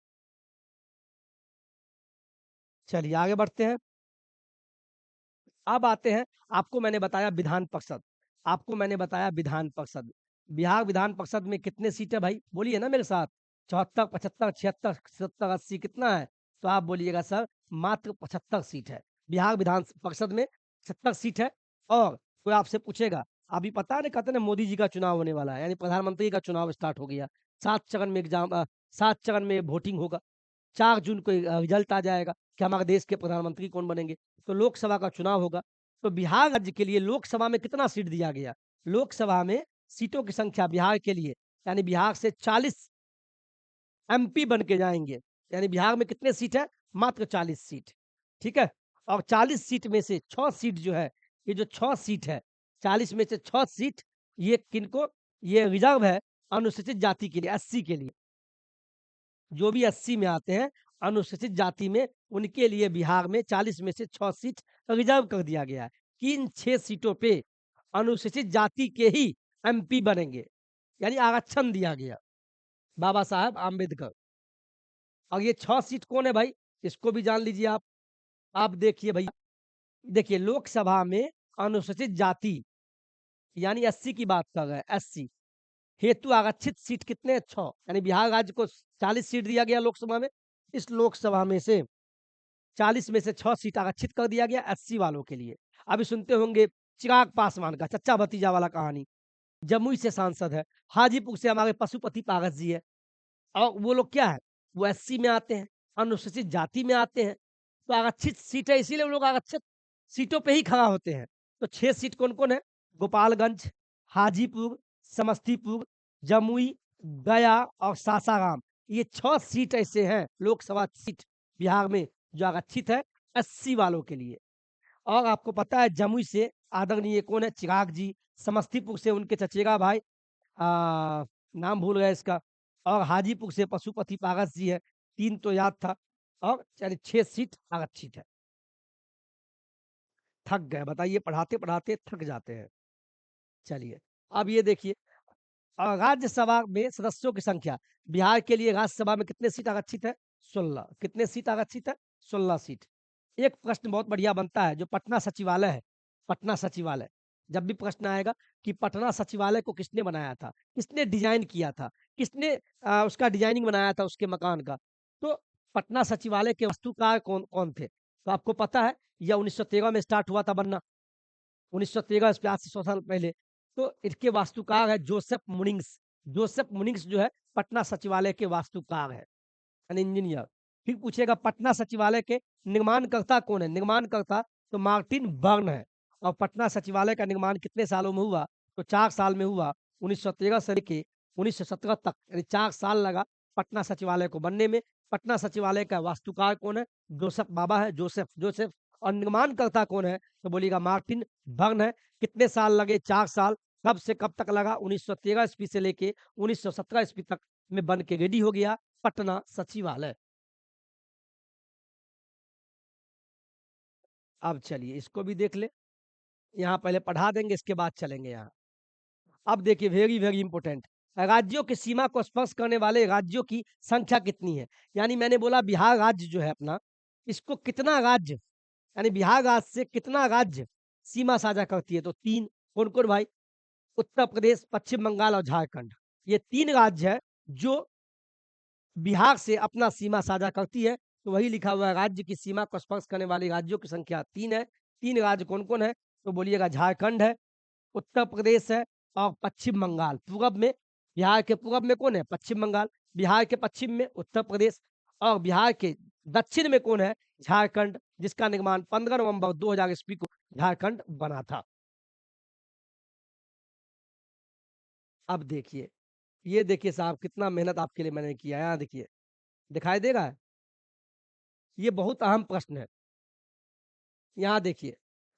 Speaker 1: चलिए आगे बढ़ते हैं। अब आते हैं, आपको मैंने बताया विधान परिषद, आपको मैंने बताया विधान परिषद। बिहार विधान परिषद में कितने सीट है भाई? बोलिए ना मेरे साथ। 74, 75, 76, 77, 80 कितना है? तो आप बोलिएगा सर मात्र 75 सीट है। बिहार विधान परिषद में 76 सीट है। और कोई आपसे पूछेगा, अभी पता नहीं, कहते ना मोदी जी का चुनाव होने वाला है, यानी प्रधानमंत्री का चुनाव स्टार्ट हो गया। 7 चरण में एग्जाम, 7 चरण में वोटिंग होगा। 4 जून को रिजल्ट आ जाएगा कि हमारे देश के प्रधानमंत्री कौन बनेंगे। तो लोकसभा का चुनाव होगा। तो बिहार राज्य के लिए लोकसभा में कितना सीट दिया गया? लोकसभा में सीटों की संख्या बिहार के लिए, यानी बिहार से 40 एमपी बन के जाएंगे। यानी बिहार में कितने सीट है? मात्र 40 सीट। ठीक है। और 40 सीट में से 6 सीट जो है, ये जो 6 सीट है, 40 में से 6 सीट ये किनको? ये रिजर्व है अनुसूचित जाति के लिए, 80 के लिए। जो भी 80 में आते हैं अनुसूचित जाति में, उनके लिए बिहार में 40 में से 6 सीट रिजर्व कर दिया गया है कि इन 6 सीटों पे अनुसूचित जाति के ही एमपी बनेंगे, यानी आरक्षण दिया गया बाबा साहब आम्बेडकर। और ये 6 सीट कौन है भाई? इसको भी जान लीजिए आप। आप देखिए भैया, देखिए लोकसभा में अनुसूचित जाति यानी 80 की बात कर रहे हैं, 80 हेतु आरक्षित सीट कितने हैं? 6। यानी बिहार राज्य को 40 सीट दिया गया लोकसभा में। इस लोकसभा में से 40 में से 6 सीट आरक्षित कर दिया गया एससी वालों के लिए। अभी सुनते होंगे चिराग पासवान का चच्चा भतीजा वाला कहानी, जमुई से सांसद है, हाजीपुर से हमारे पशुपति पारस जी है। और वो लोग क्या है? वो एससी में आते हैं, अनुसूचित जाति में आते हैं। तो आरक्षित सीट है, इसीलिए वो लोग आरक्षित सीटों पे ही खड़ा होते हैं। तो 6 सीट कौन-कौन है? गोपालगंज, हाजीपुर, समस्तीपुर, जमुई, गया और सासाराम। ये 6 सीट ऐसे हैं लोकसभा सीट बिहार में जो आरक्षित है एससी वालों के लिए। और आपको पता है जमुई से आदरणीय कौन है? चिराग जी। समस्तीपुर से उनके चचेरा भाई, नाम भूल गए इसका, और हाजीपुर से पशुपति पारस जी है, 3 तो याद था और चलिए 6 सीट आरक्षित है। थक गए, बताइए पढ़ाते-पढ़ाते थक जाते हैं। चलिए, अब ये देखिए राज्यसभा में सदस्यों की संख्या, बिहार के लिए राज्यसभा में कितने सीट आरक्षित है? 16 कितने सीट आरक्षित है? 16 सीट। एक प्रश्न बहुत बढ़िया बनता है, जो पटना सचिवालय है, पटना सचिवालय, जब भी प्रश्न आएगा कि पटना सचिवालय को किसने बनाया था? किसने डिज़ाइन किया था? किसने उसका डिज़ाइनिंग बनाया था उसके मकान का? तो पटना सचिवालय के वास्तुकार कौन थे? तो आपको पता है, यह 1913 में स्टार्ट हुआ था बनना। 1913 से आज से 100 साल पहले। तो इसके वास्तुकार है जोसेफ मुनिंग्स। जोसेफ मुनिंग्स जो है पटना सचिवालय के वास्तुकार है, एन इंजीनियर। फिर पूछेगा पटना सचिवालय के निर्माणकर्ता कौन है? निर्माणकर्ता तो मार्टिन बर्न है। और पटना सचिवालय का निर्माण कितने सालों में हुआ? तो 4 साल में हुआ। 1913 से लेके 1917 तक, यानी 4 साल लगा पटना सचिवालय को बनने में। पटना सचिवालय का वास्तुकार कौन है? जोसेफ बाबा है, जोसेफ जोसेफ। और निर्माणकर्ता कौन है? तो बोलिएगा मार्टिन बर्न है। कितने साल लगे? 4 साल। कब से कब तक लगा? 1913 ईस्वी से लेके 1917 ईस्वी तक में बन के रेडी हो गया पटना सचिवालय। अब चलिए इसको भी देख ले, यहाँ पहले पढ़ा देंगे, इसके बाद चलेंगे यहाँ। अब देखिए वेरी वेरी इंपॉर्टेंट, राज्यों की सीमा को स्पर्श करने वाले राज्यों की संख्या कितनी है? यानी मैंने बोला बिहार राज्य जो है अपना, इसको कितना राज्य, यानी बिहार राज्य से कितना राज्य सीमा साझा करती है? तो 3। कौन कौन भाई? उत्तर प्रदेश, पश्चिम बंगाल और झारखंड। ये 3 राज्य है जो बिहार से अपना सीमा साझा करती है। तो वही लिखा हुआ है, राज्य की सीमा को स्पर्श करने वाले राज्यों की संख्या 3 है। 3 राज्य कौन-कौन है? तो बोलिएगा झारखंड है, उत्तर प्रदेश है और पश्चिम बंगाल। पूरब में, बिहार के पूरब में कौन है? पश्चिम बंगाल। बिहार के पश्चिम में उत्तर प्रदेश और बिहार के दक्षिण में कौन है? झारखंड, जिसका निर्माण 15 नवंबर 2000 ईस्वी को झारखंड बना था। अब देखिए, ये देखिए साहब कितना मेहनत आपके लिए मैंने किया है। यहाँ देखिए, दिखाई देगा? ये बहुत अहम प्रश्न है। यहाँ देखिए,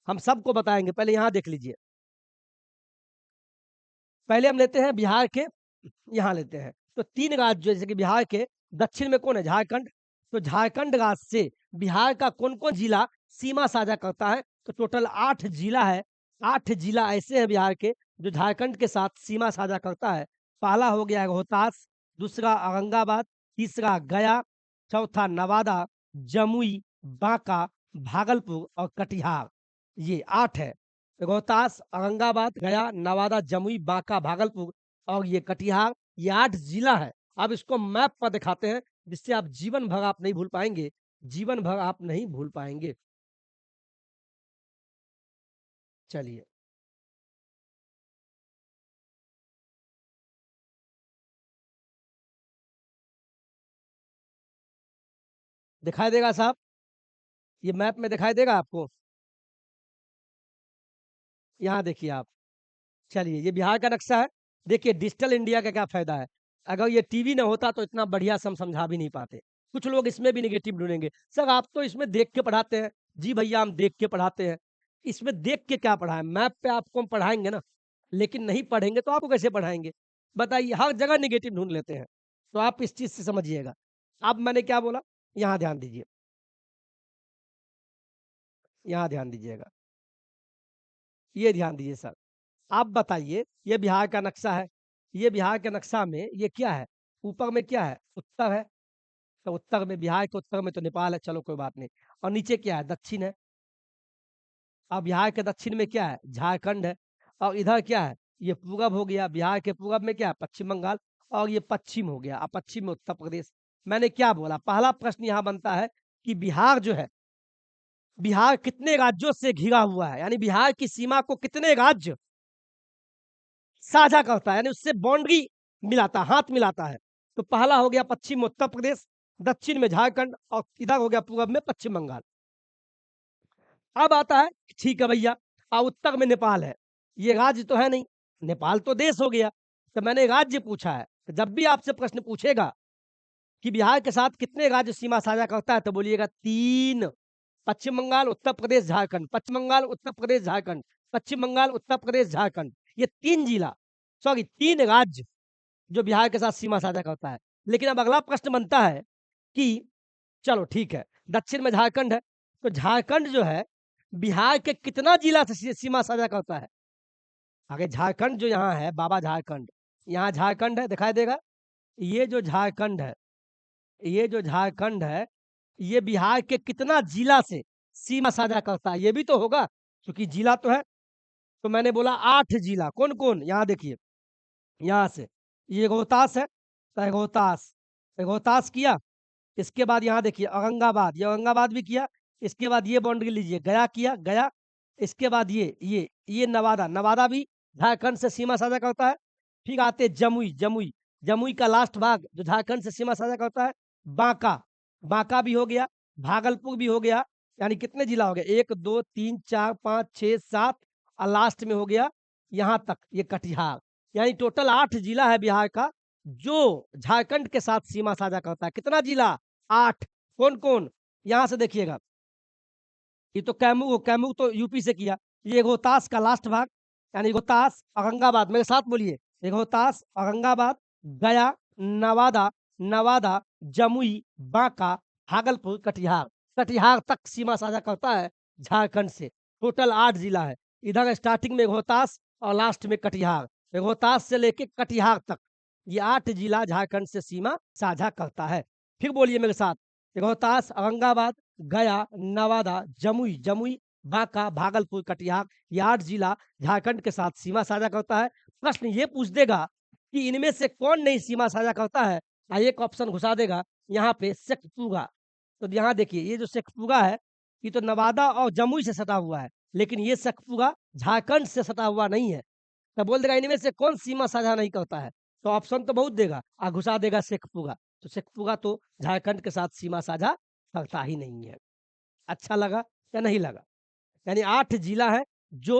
Speaker 1: हम सबको बताएँगे, पहले यहाँ देख लीजिए। पहले हम लेते हैं बिहार के, यहाँ लेते हैं। तो 3 राज्य जैसे कि बिहार के दक्षिण में कौन है? झारखंड। तो झारखंड राज्य से बिहार का कौन-कौन जिला सीमा साझा करता है? तो टोटल 8 जिला है। 8 जिला ऐसे हैं बिहार के जो झारखंड के साथ सीमा साझा करता है। पहला हो गया रोहतास, दूसरा औरंगाबाद, तीसरा गया, चौथा नवादा, जमुई, बांका, भागलपुर और कटिहार। ये 8 है। रोहतास, औरंगाबाद, गया, नवादा, जमुई, बांका, भागलपुर और ये कटिहार, ये 8 जिला है। अब इसको मैप पर दिखाते हैं, जिससे आप जीवन भर आप नहीं भूल पाएँगे, जीवन भर आप नहीं भूल पाएँगे। चलिए, दिखाई देगा साहब? ये मैप में दिखाई देगा आपको? यहाँ देखिए आप। चलिए, ये बिहार का नक्शा है। देखिए डिजिटल इंडिया का क्या फ़ायदा है? अगर ये टीवी ना होता तो इतना बढ़िया से हम समझा भी नहीं पाते। कुछ लोग इसमें भी नेगेटिव ढूँढेंगे, सर आप तो इसमें देख के पढ़ाते हैं। जी भैया हम देख के पढ़ाते हैं। इसमें देख के क्या पढ़ाएँ? मैप पे आपको हम पढ़ाएँगे ना, लेकिन नहीं पढ़ेंगे तो आपको कैसे पढ़ाएँगे? बताइए, हर जगह नेगेटिव ढूँढ लेते हैं। तो आप इस चीज़ से समझिएगा। अब मैंने क्या बोला? यहाँ ध्यान दीजिए, यहाँ ध्यान दीजिएगा। ये ध्यान दीजिए सर। आप बताइए, ये बिहार का नक्शा है। ये बिहार के नक्शा में ये क्या है? ऊपर में क्या है? उत्तर है। तो उत्तर में, बिहार के उत्तर में तो नेपाल है, चलो कोई बात नहीं। और नीचे क्या है? दक्षिण है। अब बिहार के दक्षिण में क्या है? झारखंड है। और इधर क्या है? ये पूरब हो गया। बिहार के पूरब में क्या है? पश्चिम बंगाल। और ये पश्चिम हो गया। अब पश्चिम में उत्तर प्रदेश। मैंने क्या बोला? पहला प्रश्न यहाँ बनता है कि बिहार जो है, बिहार कितने राज्यों से घिरा हुआ है? यानी बिहार की सीमा को कितने राज्य साझा करता है, यानी उससे बाउंड्री मिलाता है, हाथ मिलाता है। तो पहला हो गया पश्चिम में उत्तर प्रदेश, दक्षिण में झारखंड और इधर हो गया पूरब में पश्चिम बंगाल। अब आता है, ठीक है भैया, उत्तर में नेपाल है। ये राज्य तो है नहीं, नेपाल तो देश हो गया। तो मैंने राज्य पूछा है। तो जब भी आपसे प्रश्न पूछेगा कि बिहार के साथ कितने राज्य सीमा साझा करता है, तो बोलिएगा 3। पश्चिम बंगाल, उत्तर प्रदेश, झारखंड, पश्चिम बंगाल, उत्तर प्रदेश, झारखंड, पश्चिम बंगाल, उत्तर प्रदेश, झारखंड। ये 3 जिला, सॉरी 3 राज्य जो बिहार के साथ सीमा साझा करता है। लेकिन अब अगला प्रश्न बनता है कि चलो ठीक है, दक्षिण में झारखंड है, तो झारखंड जो है बिहार के कितना जिला से सीमा साझा करता है? आगे झारखंड जो यहाँ है, बाबा झारखंड, यहाँ झारखंड है, दिखाई देगा? ये जो झारखंड है, ये जो झारखंड है, ये बिहार के कितना जिला से सीमा साझा करता है? ये भी तो होगा, क्योंकि जिला तो है। तो मैंने बोला 8 जिला, कौन-कौन? यहाँ देखिए, यहाँ से, ये रोहतास है, तो रोहतास, रोहतास किया, इसके बाद यहाँ देखिए औरंगाबाद, ये औरंगाबाद भी किया, इसके बाद ये बाउंड्री लीजिए, गया किया, गया, इसके बाद ये नवादा, नवादा भी झारखंड से सीमा साझा करता है। फिर आते हैं जमुई, जमुई, जमुई का लास्ट भाग जो झारखंड से सीमा साझा करता है, बांका, बांका भी हो गया, भागलपुर भी हो गया, यानी कितने जिला हो गए? 1, 2, 3, 4, 5, 6, 7 और लास्ट में हो गया यहाँ तक, ये कटिहार। यानी टोटल 8 जिला है बिहार का, जो झारखंड के साथ सीमा साझा करता है। कितना जिला? 8। कौन-कौन? यहाँ से देखिएगा, ये तो कैमूर, कैमूर तो यूपी से किया। ये रोहतास का लास्ट भाग, यानी रोहतास, औरंगाबाद, मेरे साथ बोलिए, ये रोहतास, औरंगाबाद, गया, नवादा, नवादा, जमुई, बांका, भागलपुर, कटिहार। कटिहार तक सीमा साझा करता है झारखंड से। टोटल 8 जिला है। इधर स्टार्टिंग में रोहतास और लास्ट में कटिहार। रोहतास से लेके कटिहार तक ये 8 जिला झारखंड से सीमा साझा करता है। फिर बोलिए मेरे साथ, रोहतास, औरंगाबाद, गया, नवादा, जमुई, जमुई, बांका, भागलपुर, कटिहार, ये 8 जिला झारखंड के साथ सीमा साझा करता है। प्रश्न ये पूछ देगा कि इनमें से कौन नहीं सीमा साझा करता है? एक ऑप्शन घुसा देगा यहाँ पे, शेखपुरा। तो यहाँ देखिए, ये जो शेखपुरा है, ये तो नवादा और जमुई से सटा हुआ है, लेकिन ये शेखपुरा झारखंड से सटा हुआ नहीं है। तो बोल देगा इनमें से कौन सीमा साझा नहीं करता है? तो ऑप्शन तो बहुत देगा, घुसा देगा शेखपुरा। तो शेखपुरा तो झारखंड के साथ सीमा साझा करता ही नहीं है। अच्छा लगा या नहीं लगा? यानी 8 जिला है जो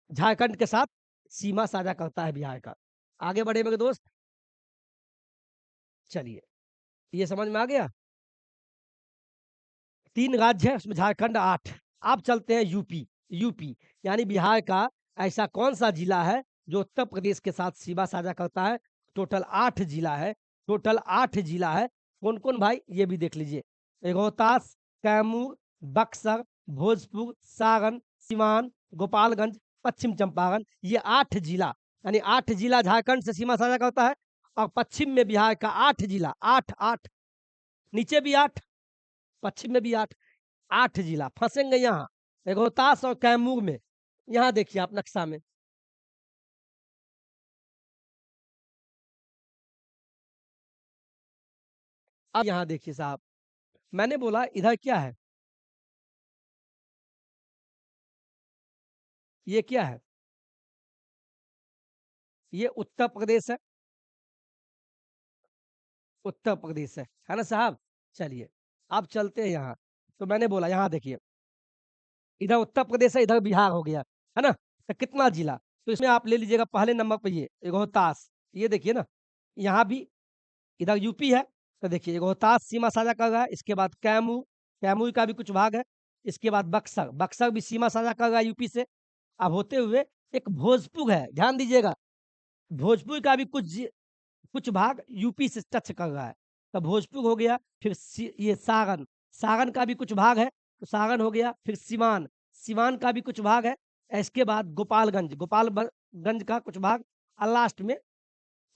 Speaker 1: झारखंड के साथ सीमा साझा करता है बिहार का। आगे बढ़े मेरे दोस्त, चलिए, ये समझ में आ गया? 3 राज्य है, उसमें झारखंड 8। अब चलते हैं यूपी। यूपी यानी बिहार का ऐसा कौन-सा जिला है जो उत्तर प्रदेश के साथ सीमा साझा करता है? टोटल 8 जिला है, टोटल 8 जिला है। कौन-कौन भाई? ये भी देख लीजिए। रोहतास, कैमूर, बक्सर, भोजपुर, सारण, सीवान, गोपालगंज, पश्चिम चंपारण, ये 8 जिला, यानी 8 जिला झारखंड से सीमा साझा करता है और पश्चिम में बिहार का 8 जिला, 8 नीचे भी 8, पश्चिम में भी 8, 8 जिला फँसेंगे यहाँ, रोहतास और कैमूर में। यहाँ देखिए आप नक्शा में, अब यहाँ देखिए साहब, मैंने बोला इधर क्या है? ये क्या है? ये उत्तर प्रदेश है, उत्तर प्रदेश है ना साहब? चलिए, अब चलते हैं यहाँ। तो मैंने बोला यहाँ देखिए, इधर उत्तर प्रदेश है, इधर बिहार हो गया, है ना? तो कितना जिला? तो इसमें आप ले लीजिएगा पहले नंबर पे ये रोहतास, ये देखिए ना, यहाँ भी इधर यूपी है, तो देखिए रोहतास सीमा साझा कर रहा है, इसके बाद कैमूर, कैमूर का भी कुछ भाग है, इसके बाद बक्सर, बक्सर भी सीमा साझा कर रहा है यूपी से। अब होते हुए एक भोजपुर है, ध्यान दीजिएगा, भोजपुर का भी कुछ भाग यूपी से टच कर रहा है, तो भोजपुर हो गया, फिर ये सारण, सारण का भी कुछ भाग है, तो सारण हो गया, फिर सिवान, सिवान का भी कुछ भाग है, इसके बाद गोपालगंज, गोपालगंज का कुछ भाग, और लास्ट में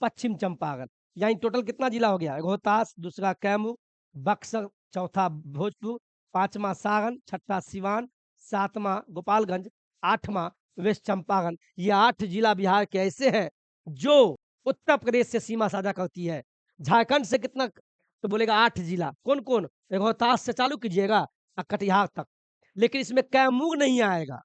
Speaker 1: पश्चिम चंपारण। यानी टोटल कितना जिला हो गया? रोहतास, दूसरा कैमूर, बक्सर, चौथा भोजपुर, पांचवा सारण, छठा सिवान, सातवां गोपालगंज, आठवां वेस्ट चंपारण। ये 8 जिला बिहार के ऐसे हैं जो उत्तर प्रदेश से सीमा साझा करती है। झारखंड से कितना? तो बोलेगा 8 जिला, कौन-कौन? रोहतास से चालू कीजिएगा और कटिहार तक, लेकिन इसमें कैमूर नहीं आएगा।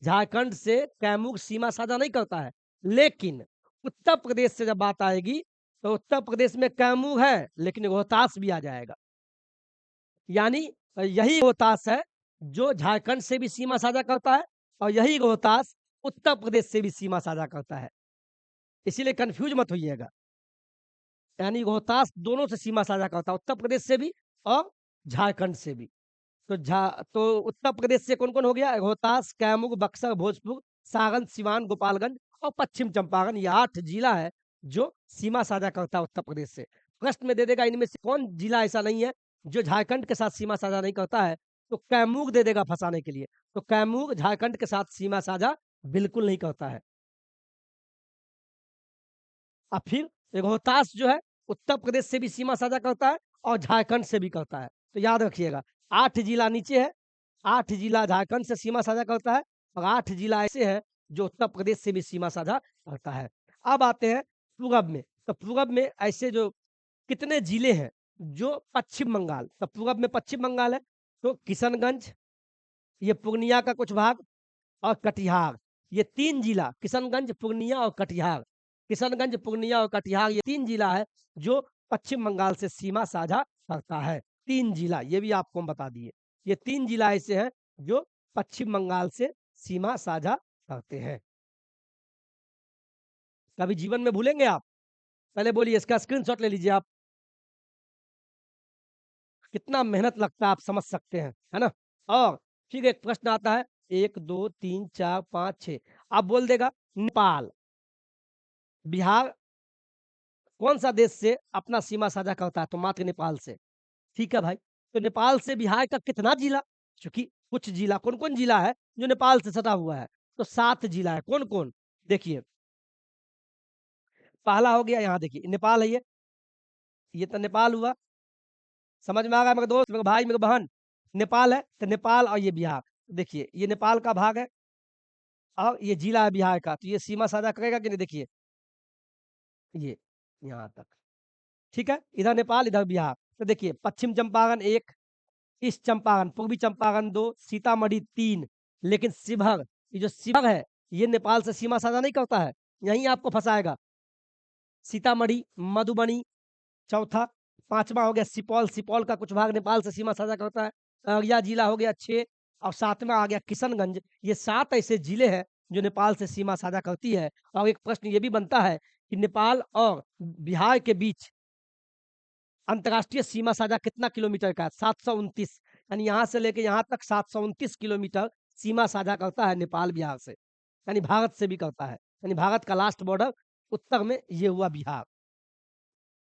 Speaker 1: झारखंड से कैमूर सीमा साझा नहीं करता है, लेकिन उत्तर प्रदेश से जब बात आएगी, तो उत्तर प्रदेश में कैमूर है, लेकिन रोहतास भी आ जाएगा। यानी यही रोहतास है जो झारखंड से भी सीमा साझा करता है और यही रोहतास उत्तर प्रदेश से भी सीमा साझा करता है। इसीलिए कन्फ्यूज़ मत होइएगा। यानी रोहतास दोनों से सीमा साझा करता है, उत्तर प्रदेश से भी और झारखंड से भी। तो उत्तर प्रदेश से कौन-कौन हो गया? रोहतास, कैमूर, बक्सर, भोजपुर, सारण, सीवान, गोपालगंज और पश्चिम चंपारण, ये 8 जिला है जो सीमा साझा करता है उत्तर प्रदेश से। प्रश्न में दे देगा इनमें से कौन जिला ऐसा नहीं है जो झारखंड के साथ सीमा साझा नहीं करता है, तो कैमूर दे देगा फंसाने के लिए। तो कैमूर झारखंड के साथ सीमा साझा बिल्कुल नहीं करता है। और फिर रोहतास जो है उत्तर प्रदेश से भी सीमा साझा करता है और झारखंड से भी करता है। तो याद रखिएगा 8 जिला नीचे है, 8 जिला झारखंड से सीमा साझा करता है और 8 जिला ऐसे हैं जो उत्तर प्रदेश से भी सीमा साझा करता है। अब आते हैं पूरब में, तो पूरब में ऐसे जो कितने जिले हैं जो पश्चिम बंगाल, तो पूरब में पश्चिम बंगाल है, तो किशनगंज, ये पूर्णिया का कुछ भाग और कटिहार, ये 3 जिला किशनगंज, पूर्णिया और कटिहार। किशनगंज, पूर्णिया और कटिहार ये 3 जिला है जो पश्चिम बंगाल से सीमा साझा करता है। 3 जिला ये भी आपको हम बता दिए। ये 3 जिला ऐसे हैं जो पश्चिम बंगाल से सीमा साझा करते हैं। कभी जीवन में भूलेंगे आप? पहले बोलिए, इसका स्क्रीनशॉट ले लीजिए आप। कितना मेहनत लगता है आप समझ सकते हैं, है ना? और फिर एक प्रश्न आता है 1, 2, 3, 4, 5, 6, आप बोल देगा नेपाल। बिहार कौन-सा देश से अपना सीमा साझा करता है? तो मात्र नेपाल से। ठीक है भाई। तो नेपाल से बिहार का कितना जिला? चूँकि कुछ जिला कौन-कौन जिला है जो नेपाल से सटा हुआ है? तो 7 जिला है। कौन-कौन? देखिए, पहला हो गया यहाँ देखिए नेपाल है ये तो नेपाल हुआ। समझ में आ रहा है मेरे दोस्त, मेरे भाई, मेरे बहन? नेपाल है, तो नेपाल और ये बिहार। देखिए, ये नेपाल का भाग है और ये जिला है बिहार का, तो ये सीमा साझा करेगा कि नहीं? देखिए, ये यहाँ तक। ठीक है? इधर नेपाल, इधर बिहार। तो देखिए, पश्चिम चंपारण 1, ईस्ट चंपारण, पूर्वी चंपारण 2, सीतामढ़ी 3, लेकिन शिवहर, ये जो शिवहर है, ये नेपाल से सीमा साझा नहीं करता है। यहीं आपको फँसाएगा। सीतामढ़ी, मधुबनी चौथा, 5वां हो गया सुपौल, सुपौल का कुछ भाग नेपाल से सीमा साझा करता है। अररिया जिला हो गया 6 और 7वां आ गया किशनगंज। ये 7 ऐसे जिले हैं जो नेपाल से सीमा साझा करती है। और एक प्रश्न ये भी बनता है कि नेपाल और बिहार के बीच अंतर्राष्ट्रीय सीमा साझा कितना किलोमीटर का है? 729, यानी यहाँ से लेके यहाँ तक 729 किलोमीटर सीमा साझा करता है नेपाल बिहार से। यानी भारत से भी करता है। यानी भारत का लास्ट बॉर्डर उत्तर में ये हुआ बिहार।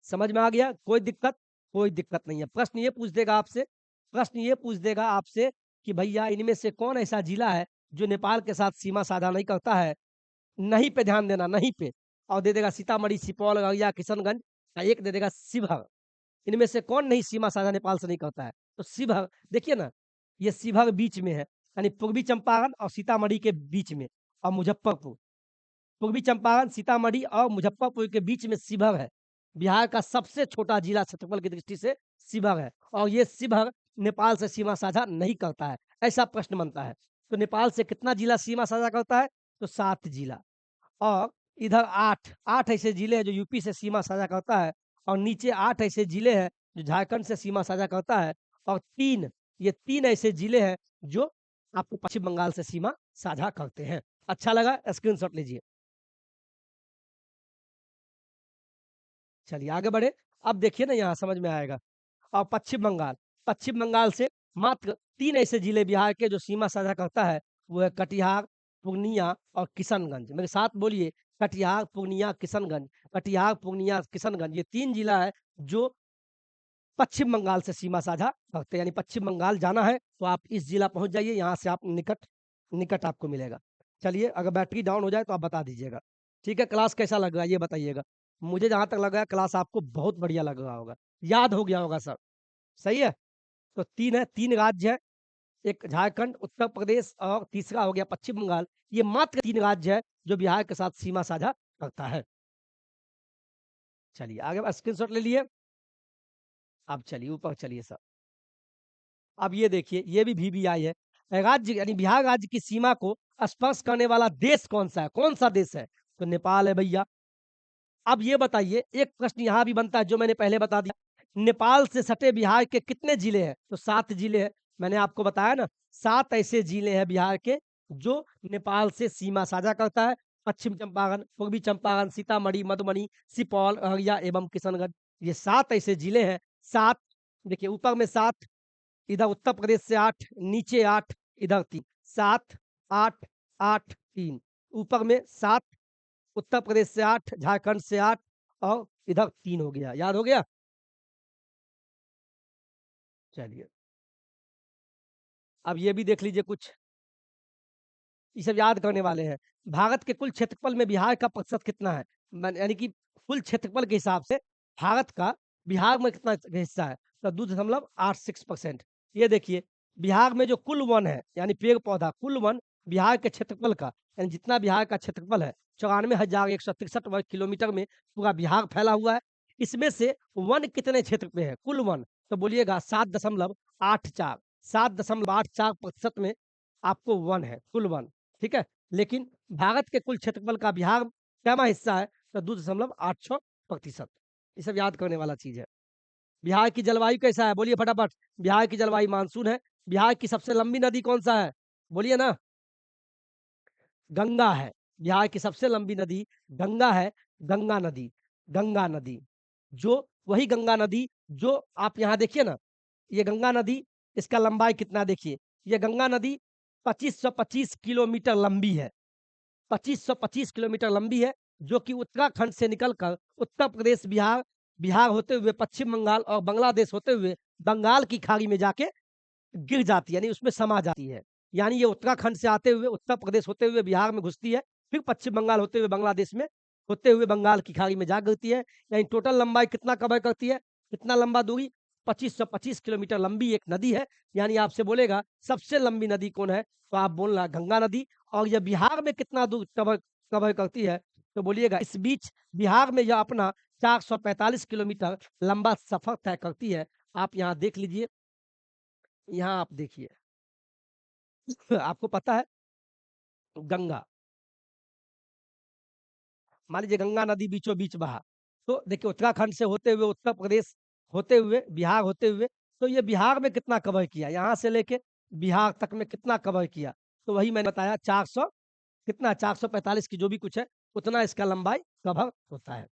Speaker 1: समझ में आ गया? कोई दिक्कत? कोई दिक्कत नहीं है। प्रश्न ये पूछ देगा आपसे कि भैया इनमें से कौन ऐसा जिला है जो नेपाल के साथ सीमा साझा नहीं करता है? नहीं पे ध्यान देना, नहीं पे। और दे देगा सीतामढ़ी, सुपौल, अररिया, किशनगंज, एक दे देगा शिवहर। इनमें से कौन नहीं सीमा साझा नेपाल से नहीं करता है? तो शिवहर देखिए ना, ये शिवहर बीच में है, यानी पूर्वी चंपारण और सीतामढ़ी के बीच में, और मुजफ्फरपुर। पूर्वी चंपारण, सीतामढ़ी और मुजफ्फरपुर के बीच में शिवहर है। बिहार का सबसे छोटा जिला क्षेत्रफल की दृष्टि से शिवहर है और ये शिवहर नेपाल से सीमा साझा नहीं करता है। ऐसा प्रश्न बनता है। तो नेपाल से कितना जिला सीमा साझा करता है? तो 7 जिला। और इधर 8 ऐसे जिले हैं जो यूपी से सीमा साझा करता है और नीचे 8 ऐसे जिले हैं जो झारखंड से सीमा साझा करता है और 3 ये 3 ऐसे जिले हैं जो आपको पश्चिम बंगाल से सीमा साझा करते हैं। अच्छा लगा? स्क्रीनशॉट लीजिए। चलिए आगे बढ़े। अब देखिए ना यहाँ समझ में आएगा। और पश्चिम बंगाल से मात्र 3 ऐसे जिले बिहार के जो सीमा साझा करता है, वो है कटिहार, पूर्णिया और किशनगंज। मेरे साथ बोलिए, कटिहार, पूर्णिया, किशनगंज। कटिहार, पूर्णिया, किशनगंज ये 3 जिला है जो पश्चिम बंगाल से सीमा साझा करते हैं। यानी पश्चिम बंगाल जाना है तो आप इस जिला पहुँच जाइए, यहाँ से आप निकट निकट आपको मिलेगा। चलिए अगर बैटरी डाउन हो जाए तो आप बता दीजिएगा। ठीक है, क्लास कैसा लग रहा है ये बताइएगा। मुझे जहाँ तक लग रहा है क्लास आपको बहुत बढ़िया लग रहा होगा। याद हो गया होगा सब, सही है? तो 3 है, 3 राज्य है, एक झारखंड, उत्तर प्रदेश और तीसरा हो गया पश्चिम बंगाल। ये मात्र 3 राज्य है जो बिहार के साथ सीमा साझा करता है। चलिए आगे स्क्रीनशॉट ले लिए। अब चलिए ऊपर चलिए सर। अब ये देखिए, ये भी वीवीआई है। राज्य यानी बिहार राज्य की सीमा को स्पर्श करने वाला देश कौन-सा है? कौन-सा देश है? तो नेपाल है भैया। अब ये बताइए, एक प्रश्न यहाँ भी बनता है जो मैंने पहले बता दिया। नेपाल से सटे बिहार के कितने जिले हैं? तो 7 जिले हैं। मैंने आपको बताया ना, 7 ऐसे जिले हैं बिहार के जो नेपाल से सीमा साझा करता है। पश्चिम चंपारण, पूर्वी चंपारण, सीतामढ़ी, मधुबनी, सुपौल, अररिया एवं किशनगंज। ये 7 ऐसे जिले हैं। 7 देखिए ऊपर में 7, इधर उत्तर प्रदेश से 8, नीचे 8, इधर 3, 7, 8, 8, 3, ऊपर में 7, उत्तर प्रदेश से 8, झारखंड से 8 और इधर 3 हो गया। याद हो गया? चलिए, अब ये भी देख लीजिए कुछ, ये सब याद करने वाले हैं। भारत के कुल क्षेत्रफल में बिहार का प्रतिशत कितना है? यानी कि कुल क्षेत्रफल के हिसाब से भारत का बिहार में कितना हिस्सा है? तो 2.86%। ये देखिए, बिहार में जो कुल वन है, यानी पेड़-पौधा, कुल वन बिहार के क्षेत्रफल का, यानी जितना बिहार का क्षेत्रफल है, 94,163 वर्ग किलोमीटर में पूरा बिहार फैला हुआ है। इसमें से वन कितने क्षेत्र पे है? कुल वन, तो बोलिएगा 7.84, 7.84% में आपको वन है, कुल वन। ठीक है? लेकिन भारत के कुल क्षेत्रफल का बिहार कैवां हिस्सा है? तो 2.86%। ये सब याद करने वाला चीज़ है। बिहार की जलवायु कैसा है? बोलिए फटाफट। बिहार की जलवायु मानसून है। बिहार की सबसे लंबी नदी कौन-सा है? बोलिए ना। गंगा है। बिहार की सबसे लंबी नदी गंगा है, गंगा नदी, गंगा नदी। जो वही गंगा नदी जो आप यहाँ देखिए ना, ये गंगा नदी, इसका लंबाई कितना देखिए। ये गंगा नदी 2525 किलोमीटर लंबी है। 2525 किलोमीटर लंबी है, जो कि उत्तराखंड से निकलकर उत्तर प्रदेश, बिहार, बिहार होते हुए पश्चिम बंगाल और बांग्लादेश होते हुए बंगाल की खाड़ी में जाके गिर जाती है, यानी उसमें समा जाती है। यानी ये उत्तराखंड से आते हुए उत्तर प्रदेश होते हुए बिहार में घुसती है, फिर पश्चिम बंगाल होते हुए बांग्लादेश में होते हुए बंगाल की खाड़ी में जा गिरती है। यानी टोटल लंबाई कितना कवर करती है? कितना लंबा दूरी? 2525 किलोमीटर लंबी एक नदी है। यानी आपसे बोलेगा सबसे लंबी नदी कौन है? तो आप बोलना गंगा नदी। और ये बिहार में कितना दूर कवर कवर करती है? तो बोलिएगा इस बीच बिहार में यह अपना 445 किलोमीटर लंबा सफर तय करती है। आप यहाँ देख लीजिए, यहाँ आप देखिए। आपको पता है गंगा, मान लीजिए गंगा नदी बीचों बीच बहा, तो देखिए उत्तराखंड से होते हुए उत्तर प्रदेश होते हुए बिहार होते हुए, तो ये बिहार में कितना कवर किया, यहाँ से लेके बिहार तक में कितना कवर किया? तो वही मैंने बताया 400, कितना 445 की जो भी कुछ है, उतना इसका लंबाई कवर होता है।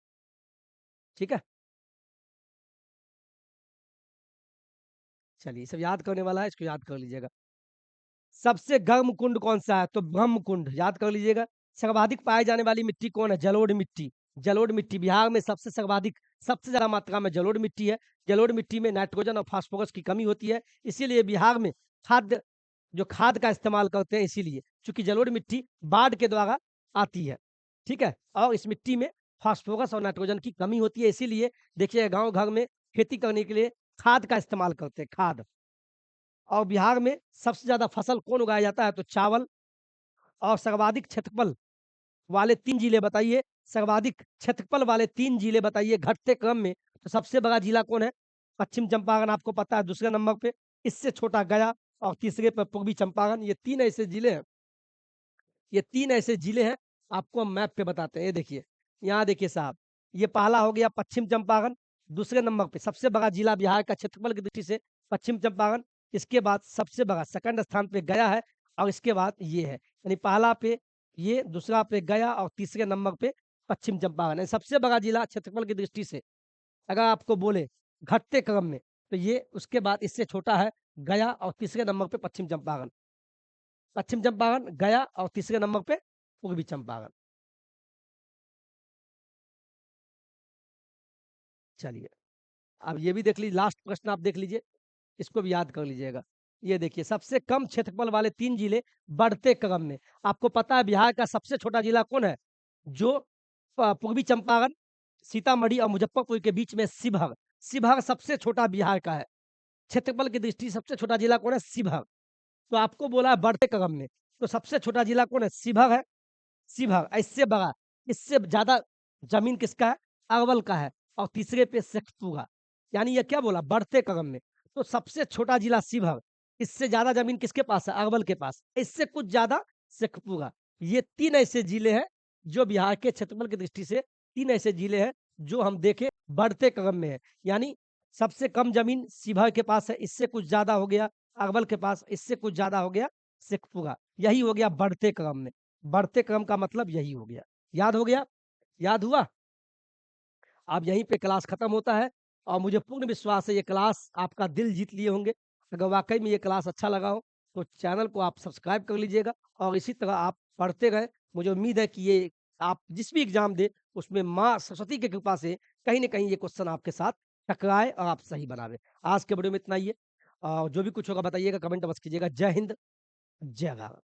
Speaker 1: ठीक है? चलिए, सब याद करने वाला है, इसको याद कर लीजिएगा। सबसे गर्म कुंड कौन-सा है? तो ब्रह्म कुंड, याद कर लीजिएगा। सर्वाधिक पाए जाने वाली मिट्टी कौन है? जलोढ़ मिट्टी। जलोढ़ मिट्टी बिहार में सबसे सर्वाधिक, सबसे ज़्यादा मात्रा में जलोढ़ मिट्टी है। जलोढ़ मिट्टी में नाइट्रोजन और फास्फोरस की कमी होती है, इसीलिए बिहार में खाद्य, जो खाद का इस्तेमाल करते हैं इसीलिए, चूँकि जलोढ़ मिट्टी बाढ़ के द्वारा आती है, ठीक है? और इस मिट्टी में फास्फोरस और नाइट्रोजन की कमी होती है, इसीलिए देखिए गाँव घर में खेती करने के लिए खाद का इस्तेमाल करते हैं, खाद। और बिहार में सबसे ज़्यादा फसल कौन उगाया जाता है? तो चावल। और सर्वाधिक क्षेत्रफल वाले 3 जिले बताइए, सर्वाधिक क्षेत्रफल वाले 3 जिले बताइए घटते क्रम में। तो सबसे बड़ा जिला कौन है? पश्चिम चंपारण, आपको पता है, दूसरे नंबर पे, इससे छोटा गया और तीसरे पे पूर्वी चंपारण। ये 3 ऐसे जिले हैं, ये 3 ऐसे जिले हैं, आपको हम मैप पे बताते हैं। ये देखिए, यहाँ देखिए साहब, ये पहला हो गया पश्चिम चंपारण, दूसरे नंबर पे सबसे बड़ा जिला बिहार का क्षेत्रफल की दृष्टि से पश्चिम चंपारण, इसके बाद सबसे बड़ा सेकंड स्थान पे गया है और इसके बाद ये है। यानी पहला पे ये, दूसरा पे गया और तीसरे नंबर पे पश्चिम चंपारण। यानी सबसे बड़ा जिला क्षेत्रफल की दृष्टि से अगर आपको बोले घटते क्रम में, तो ये उसके बाद इससे छोटा है गया और तीसरे नंबर पे पश्चिम चंपारण। पश्चिम चंपारण, गया और तीसरे नंबर पे पूर्वी चंपारण। चलिए, अब ये भी देख लीजिए, लास्ट प्रश्न आप देख लीजिए, इसको भी याद कर लीजिएगा। ये देखिए, सबसे कम क्षेत्रफल वाले 3 जिले बढ़ते क्रम में। आपको पता है बिहार का सबसे छोटा जिला कौन है? जो पूर्वी चंपारण, सीतामढ़ी और मुजफ्फरपुर के बीच में शिवहर। शिवहर सबसे छोटा बिहार का है। क्षेत्रफल की दृष्टि से सबसे छोटा जिला कौन है? शिवहर। तो आपको बोला है बढ़ते क्रम में, तो सबसे छोटा जिला कौन है? शिवहर है। शिवहर, इससे बड़ा, इससे ज़्यादा ज़मीन किसका है? अरवल का है और तीसरे पे शेखपुरा। यानी ये क्या बोला? बढ़ते क्रम में। तो सबसे छोटा जिला शिवहर, इससे ज़्यादा ज़मीन किसके पास है? अरवल के पास, इससे कुछ ज़्यादा शेखपुरा। ये 3 ऐसे जिले हैं, जो बिहार के क्षेत्रफल की दृष्टि से 3 ऐसे जिले हैं, जो हम देखें बढ़ते क्रम में है। यानी सबसे कम ज़मीन शिवहर के पास है, इससे कुछ ज़्यादा हो गया अरवल के पास, इससे कुछ ज़्यादा हो गया शेखपुरा। यही हो गया बढ़ते क्रम में। बढ़ते क्रम का मतलब यही हो गया। याद हो गया? याद हुआ? अब यहीं पे क्लास खत्म होता है और मुझे पूर्ण विश्वास है ये क्लास आपका दिल जीत लिए होंगे। अगर वाक़ई में ये क्लास अच्छा लगा हो, तो चैनल को आप सब्सक्राइब कर लीजिएगा और इसी तरह आप पढ़ते रहें। मुझे उम्मीद है कि ये आप जिस भी एग्ज़ाम दें, उसमें माँ सरस्वती की कृपा से कहीं न कहीं ये क्वेश्चन आपके साथ टकराए और आप सही बनावें। आज के वीडियो में इतना ही है। जो भी कुछ होगा बताइएगा, कमेंट बस कीजिएगा। जय हिंद, जय भारत।